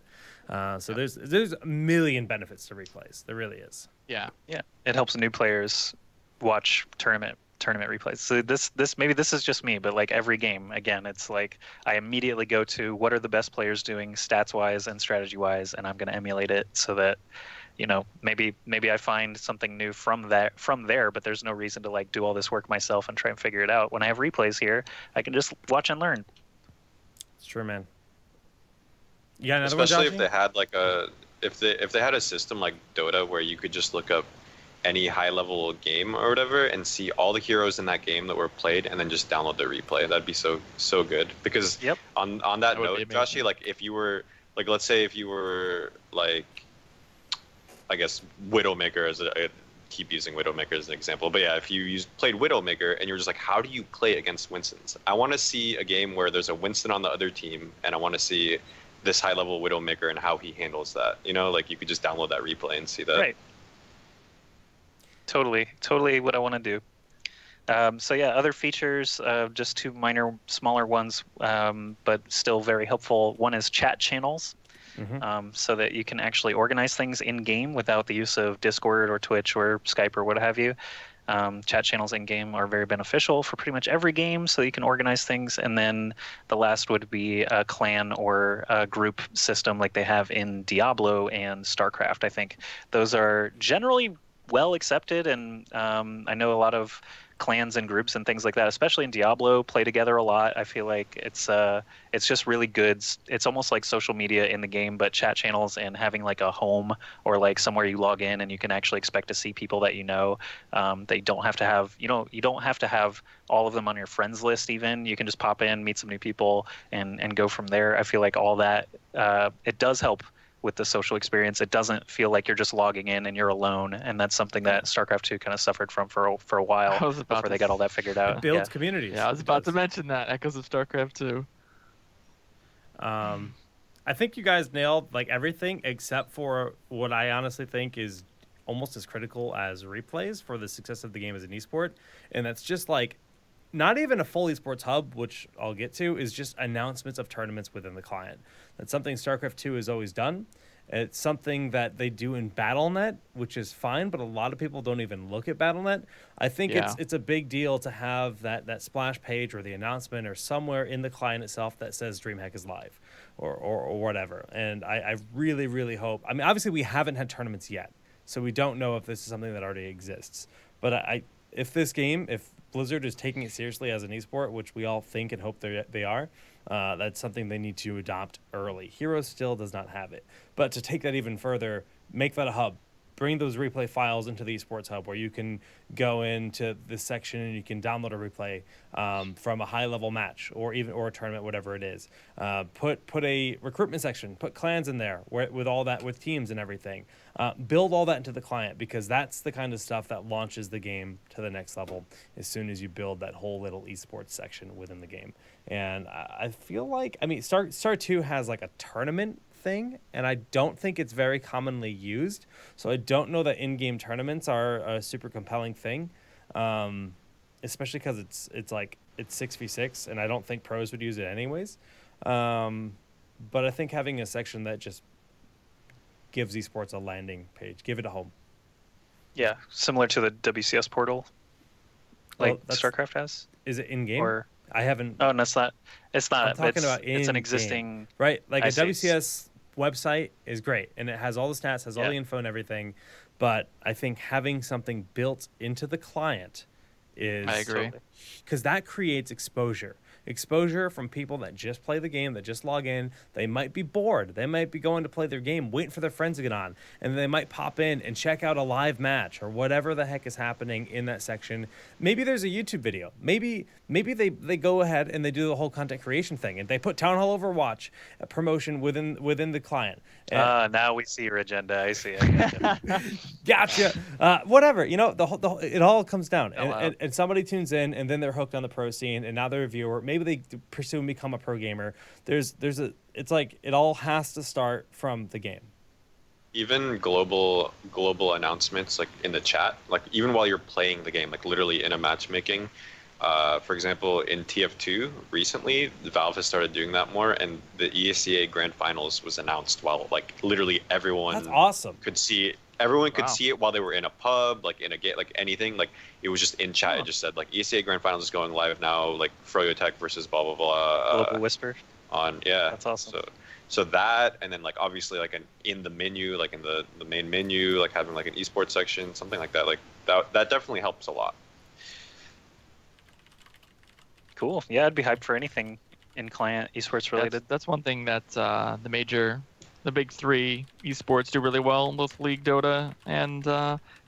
Speaker 1: So there's a million benefits to replays. There really is.
Speaker 3: Yeah.
Speaker 2: Yeah, it helps new players watch tournament replays. So maybe this is just me, but like every game, again, it's like I immediately go to what are the best players doing stats wise and strategy wise, and I'm going to emulate it so that maybe I find something new from there, but there's no reason to like do all this work myself and try and figure it out. When I have replays here, I can just watch and learn.
Speaker 1: It's true, man. Yeah, another
Speaker 4: especially
Speaker 1: one,
Speaker 4: if they had like if they had a system like Dota where you could just look up any high level game or whatever and see all the heroes in that game that were played and then just download the replay. That'd be so good, because
Speaker 2: Yep.
Speaker 4: on that
Speaker 3: That would
Speaker 4: note,
Speaker 3: be amazing.
Speaker 4: Joshy, like if you were like, let's say if you were like, I guess Widowmaker I keep using Widowmaker as an example, but yeah, if you played Widowmaker and you're just like, how do you play against Winstons? I want to see a game where there's a Winston on the other team, and I want to see this high level Widowmaker and how he handles that. Like you could just download that replay and see that.
Speaker 2: Right. Totally what I want to do. So yeah, other features, just 2 minor, smaller ones, but still very helpful. One is chat channels, so that you can actually organize things in game without the use of Discord or Twitch or Skype or what have you. Chat channels in game are very beneficial for pretty much every game, so you can organize things. And then the last would be a clan or a group system like they have in Diablo and StarCraft. I think those are generally well accepted, and I know a lot of clans and groups and things like that, especially in Diablo, play together a lot. I feel like it's just really good. It's almost like social media in the game, but chat channels and having like a home or like somewhere you log in and you can actually expect to see people that they don't have to have, you don't have to have all of them on your friends list. Even you can just pop in, meet some new people, and go from there. I feel like all that it does help with the social experience. It doesn't feel like you're just logging in and you're alone, and that's something that StarCraft 2 kind of suffered from for a while before they got all that figured out.
Speaker 1: It builds communities.
Speaker 3: Yeah, I was about to mention that. Echoes of StarCraft 2.
Speaker 1: I think you guys nailed like everything except for what I honestly think is almost as critical as replays for the success of the game as an esport, and that's just like not even a full esports hub, which I'll get to, is just announcements of tournaments within the client. That's something StarCraft 2 has always done. It's something that they do in BattleNet, which is fine, but a lot of people don't even look at BattleNet. I think it's a big deal to have that splash page or the announcement or somewhere in the client itself that says DreamHack is live or whatever. And I really, really hope. I mean, obviously we haven't had tournaments yet, so we don't know if this is something that already exists. But if Blizzard is taking it seriously as an esport, which we all think and hope they are, that's something they need to adopt early. Heroes still does not have it. But to take that even further, make that a hub. bring those replay files into the esports hub, where you can go into this section and you can download a replay from a high level match or a tournament, whatever it is. Put a recruitment section, put clans in there with all that, with teams and everything. Build all that into the client, because that's the kind of stuff that launches the game to the next level as soon as you build that whole little esports section within the game. And I feel like, I mean, Star 2 has like a tournament thing, and I don't think it's very commonly used, so I don't know that in-game tournaments are a super compelling thing, especially because it's 6v6, and I don't think pros would use it anyways. But I think having a section that just gives esports a landing page, give it a home.
Speaker 2: Yeah, similar to the WCS portal, like StarCraft has.
Speaker 1: Is it in-game?
Speaker 2: Or
Speaker 1: I haven't.
Speaker 2: Oh, no, it's not. It's not.
Speaker 1: I'm talking about
Speaker 2: it's an
Speaker 1: in-game.
Speaker 2: existing.
Speaker 1: Right, like
Speaker 2: I
Speaker 1: a
Speaker 2: see.
Speaker 1: WCS website is great, and it has all the stats, has all
Speaker 2: Yeah.
Speaker 1: the info and everything. But I think having something built into the client is,
Speaker 3: I agree.
Speaker 1: because that creates exposure from people that just play the game, that just log in. They might be bored, they might be going to play their game, waiting for their friends to get on, and they might pop in and check out a live match or whatever the heck is happening in that section. Maybe there's a YouTube video, maybe they go ahead and they do the whole content creation thing, and they put TownHall Overwatch promotion within the client. And
Speaker 2: Now we see your agenda. I see it.
Speaker 1: gotcha. Whatever, the whole it all comes down,
Speaker 2: Oh, wow.
Speaker 1: and somebody tunes in, and then they're hooked on the pro scene, and now they're a viewer. Maybe they pursue and become a pro gamer. It's like it all has to start from the game.
Speaker 4: Even global announcements, like in the chat, like even while you're playing the game, like literally in a matchmaking. For example, in TF2 recently, Valve has started doing that more, and the ESEA Grand Finals was announced while like literally everyone
Speaker 1: That's awesome.
Speaker 4: could see it. Everyone could
Speaker 3: Wow.
Speaker 4: see it while they were in a pub, like in a game, like anything. Like it was just in chat.
Speaker 3: Huh.
Speaker 4: It just said like ESEA Grand Finals is going live now, like Froyotech versus blah blah blah.
Speaker 2: Global Whisper.
Speaker 4: On yeah,
Speaker 2: That's awesome.
Speaker 4: So that, and then like obviously like in the menu, like in the main menu, like having like an esports section, something like that. Like that definitely helps a lot.
Speaker 2: Cool. Yeah, I'd be hyped for anything in client esports related.
Speaker 3: That's one thing that the big three esports do really well, both League, Dota, and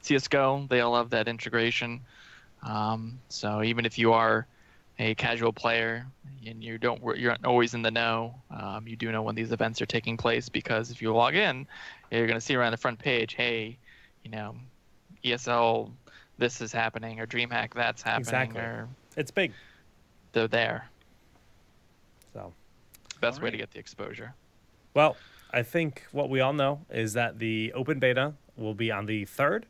Speaker 3: CS:GO. They all have that integration. So even if you are a casual player and you're not always in the know, you do know when these events are taking place, because if you log in, you're going to see around the front page, hey, ESL, this is happening, or DreamHack, that's happening,
Speaker 1: Exactly.
Speaker 3: or
Speaker 1: It's big.
Speaker 3: they're there.
Speaker 1: So,
Speaker 3: Best way
Speaker 2: Alright.
Speaker 3: to get the exposure.
Speaker 1: well, I think what we all know is that the open beta will be on the 3rd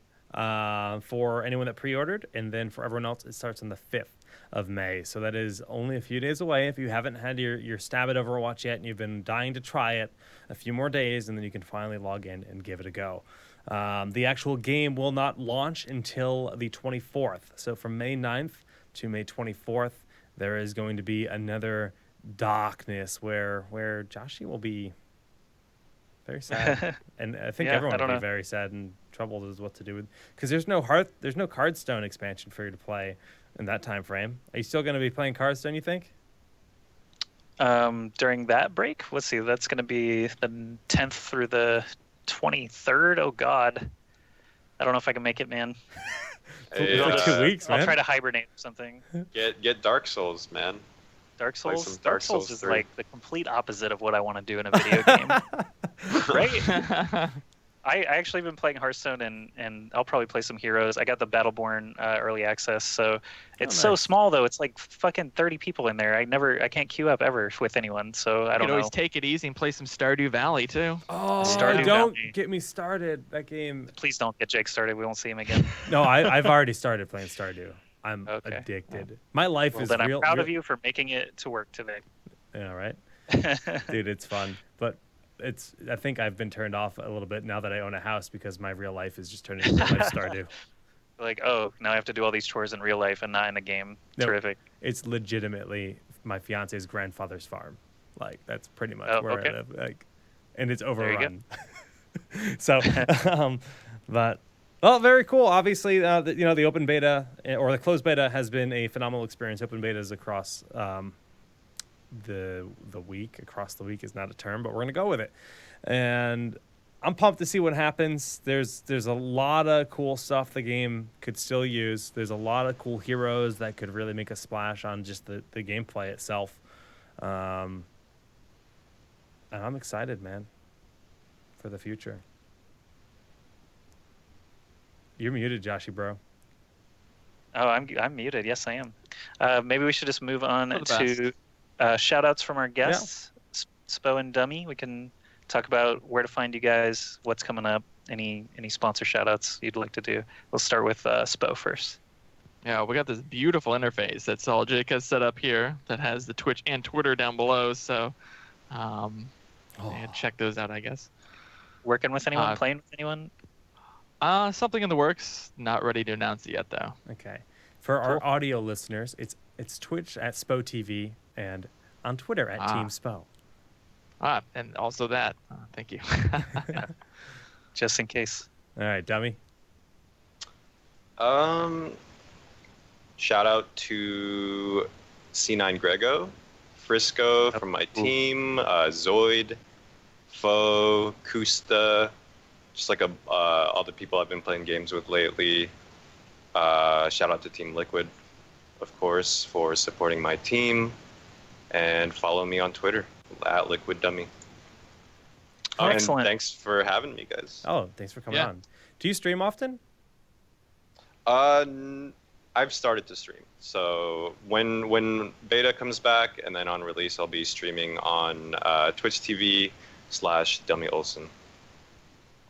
Speaker 1: for anyone that pre-ordered, and then for everyone else, it starts on the 5th of May. So that is only a few days away. If you haven't had your stab at Overwatch yet and you've been dying to try it, a few more days, and then you can finally log in and give it a go. The actual game will not launch until the 24th. So from May 9th to May 24th, there is going to be another darkness where Joshi will be very sad, and I think
Speaker 2: Yeah,
Speaker 1: everyone
Speaker 2: I
Speaker 1: will
Speaker 2: don't
Speaker 1: be
Speaker 2: know.
Speaker 1: very sad and troubled as what to do with, because there's no Cardstone expansion for you to play in that time frame. Are you still going to be playing Cardstone, you think?
Speaker 2: During that break, let's see, that's going to be the 10th through the 23rd. Oh God, I don't know if I can make it, man.
Speaker 4: Hey,
Speaker 1: For 2 weeks, man.
Speaker 2: I'll try to hibernate or something.
Speaker 4: Get Dark Souls, man.
Speaker 2: Dark
Speaker 4: Play
Speaker 2: Souls.
Speaker 4: some
Speaker 2: Dark Souls is
Speaker 4: 3.
Speaker 2: like the complete opposite of what I want to do in a video game. Right? I actually been playing Hearthstone, and I'll probably play some Heroes. I got the Battleborn early access, so it's so
Speaker 1: nice.
Speaker 2: small though. It's like fucking 30 people in there. I can't queue up ever with anyone, so I
Speaker 3: You
Speaker 2: don't
Speaker 3: can
Speaker 2: know.
Speaker 3: always take it easy and play some Stardew Valley too.
Speaker 1: Oh,
Speaker 2: Stardew
Speaker 1: don't
Speaker 2: Valley.
Speaker 1: get me started. That game.
Speaker 2: Please don't get Jake started. We won't see him again.
Speaker 1: No, I've already started playing Stardew. I'm
Speaker 2: Okay.
Speaker 1: addicted. My life
Speaker 2: Well,
Speaker 1: is
Speaker 2: then I'm
Speaker 1: real.
Speaker 2: proud of you for making it to work today.
Speaker 1: Yeah, right. Dude, it's fun, but I think I've been turned off a little bit now that I own a house, because my real life is just turning into real life Stardew.
Speaker 2: Like, oh, now I have to do all these chores in real life and not in a game.
Speaker 1: Nope.
Speaker 2: Terrific.
Speaker 1: It's legitimately my fiance's grandfather's farm. Like, that's pretty much
Speaker 2: Oh,
Speaker 1: where
Speaker 2: okay.
Speaker 1: I live. Like, and it's
Speaker 2: you go.
Speaker 1: overrun. So, but well, very cool. Obviously, the open beta or the closed beta has been a phenomenal experience. Open betas across the week. Across the week is not a term, but we're gonna go with it. And I'm pumped to see what happens. There's a lot of cool stuff the game could still use. There's a lot of cool heroes that could really make a splash on just the gameplay itself. And I'm excited, man, for the future. You're muted, Joshy, bro.
Speaker 2: Oh, I'm muted. Yes, I am. Maybe we should just move on
Speaker 3: For the
Speaker 2: to shout outs from our guests, Spo and Dummy. We can talk about where to find you guys, what's coming up, any sponsor shout outs you'd like to do. We'll start with Spo first.
Speaker 3: Yeah, we got this beautiful interface that Solid Jake has set up here that has the Twitch and Twitter down below. So, yeah, check those out, I guess.
Speaker 2: Working with anyone? Playing with anyone?
Speaker 3: Something in the works. Not ready to announce it yet, though.
Speaker 1: Okay. For our audio listeners, it's Twitch at Spo TV and on Twitter at Team Spo.
Speaker 3: And also that. Thank you.
Speaker 2: Just in case.
Speaker 1: All right, Dummy.
Speaker 4: Shout out to C9 Grego, Frisco from my team, Zoid, Foe, Kusta, just like all the people I've been playing games with lately. Shout out to Team Liquid, of course, for supporting my team. And follow me on Twitter, at Liquid Dummy.
Speaker 2: Oh,
Speaker 4: and
Speaker 2: excellent.
Speaker 4: Thanks for having me, guys.
Speaker 1: Oh, thanks for coming on. Do you stream often?
Speaker 4: I've started to stream. So when beta comes back and then on release, I'll be streaming on Twitch TV/Dummy Olsen.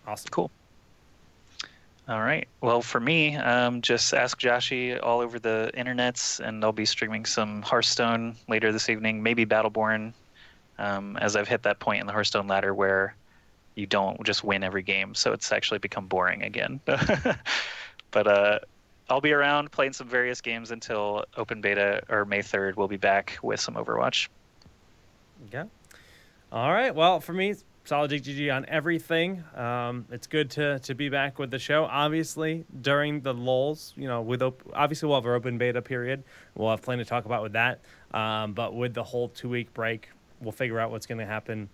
Speaker 1: Awesome.
Speaker 2: Cool. All right. Well, for me, just ask Joshy all over the internets, and I'll be streaming some Hearthstone later this evening, maybe Battleborn, as I've hit that point in the Hearthstone ladder where you don't just win every game, so it's actually become boring again. But I'll be around playing some various games until open beta or May 3rd. We'll be back with some Overwatch.
Speaker 1: Yeah. All right. Well, for me, Solid Jake GG on everything. It's good to be back with the show. Obviously, during the lulls, obviously we'll have our open beta period. We'll have plenty to talk about with that. But with the whole 2-week break, we'll figure out what's going to happen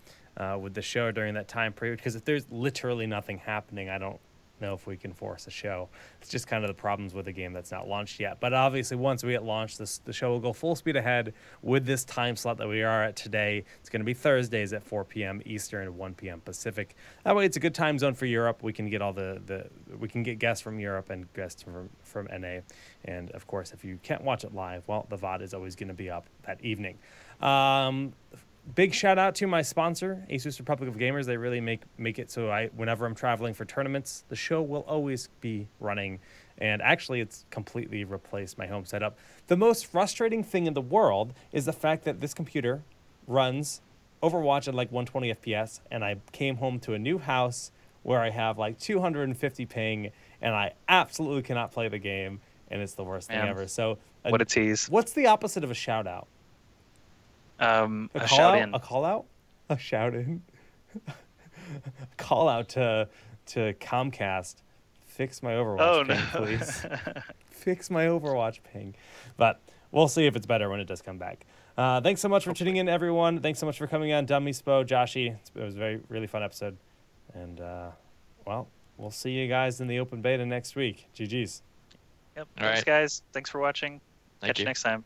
Speaker 1: with the show during that time period. Because if there's literally nothing happening, I don't know if we can force a show. It's just kind of the problems with the game that's not launched yet. But obviously, once we get launched, the show will go full speed ahead with this time slot that we are at today. It's going to be Thursdays at 4 p.m. Eastern and 1 p.m. Pacific. That way, it's a good time zone for Europe. We can get we can get guests from Europe and guests from NA. And of course, if you can't watch it live, well, the VOD is always going to be up that evening. Big shout out to my sponsor, Asus Republic of Gamers. They really make it so whenever I'm traveling for tournaments, the show will always be running. And actually, it's completely replaced my home setup. The most frustrating thing in the world is the fact that this computer runs Overwatch at like 120 FPS, and I came home to a new house where I have like 250 ping, and I absolutely cannot play the game, and it's the worst thing ever. So,
Speaker 2: what a tease.
Speaker 1: What's the opposite of a shout out?
Speaker 2: A shout in.
Speaker 1: A call out? A shout in? Call out to Comcast. Fix my Overwatch ping, please. Fix my Overwatch ping. But we'll see if it's better when it does come back. Thanks so much for tuning in, everyone. Thanks so much for coming on, Dummy, Spo, Joshy. It was a really fun episode. And, we'll see you guys in the open beta next week. GG's.
Speaker 2: Yep.
Speaker 3: All
Speaker 2: Thanks,
Speaker 3: right.
Speaker 2: guys. Thanks for watching. Catch you next time.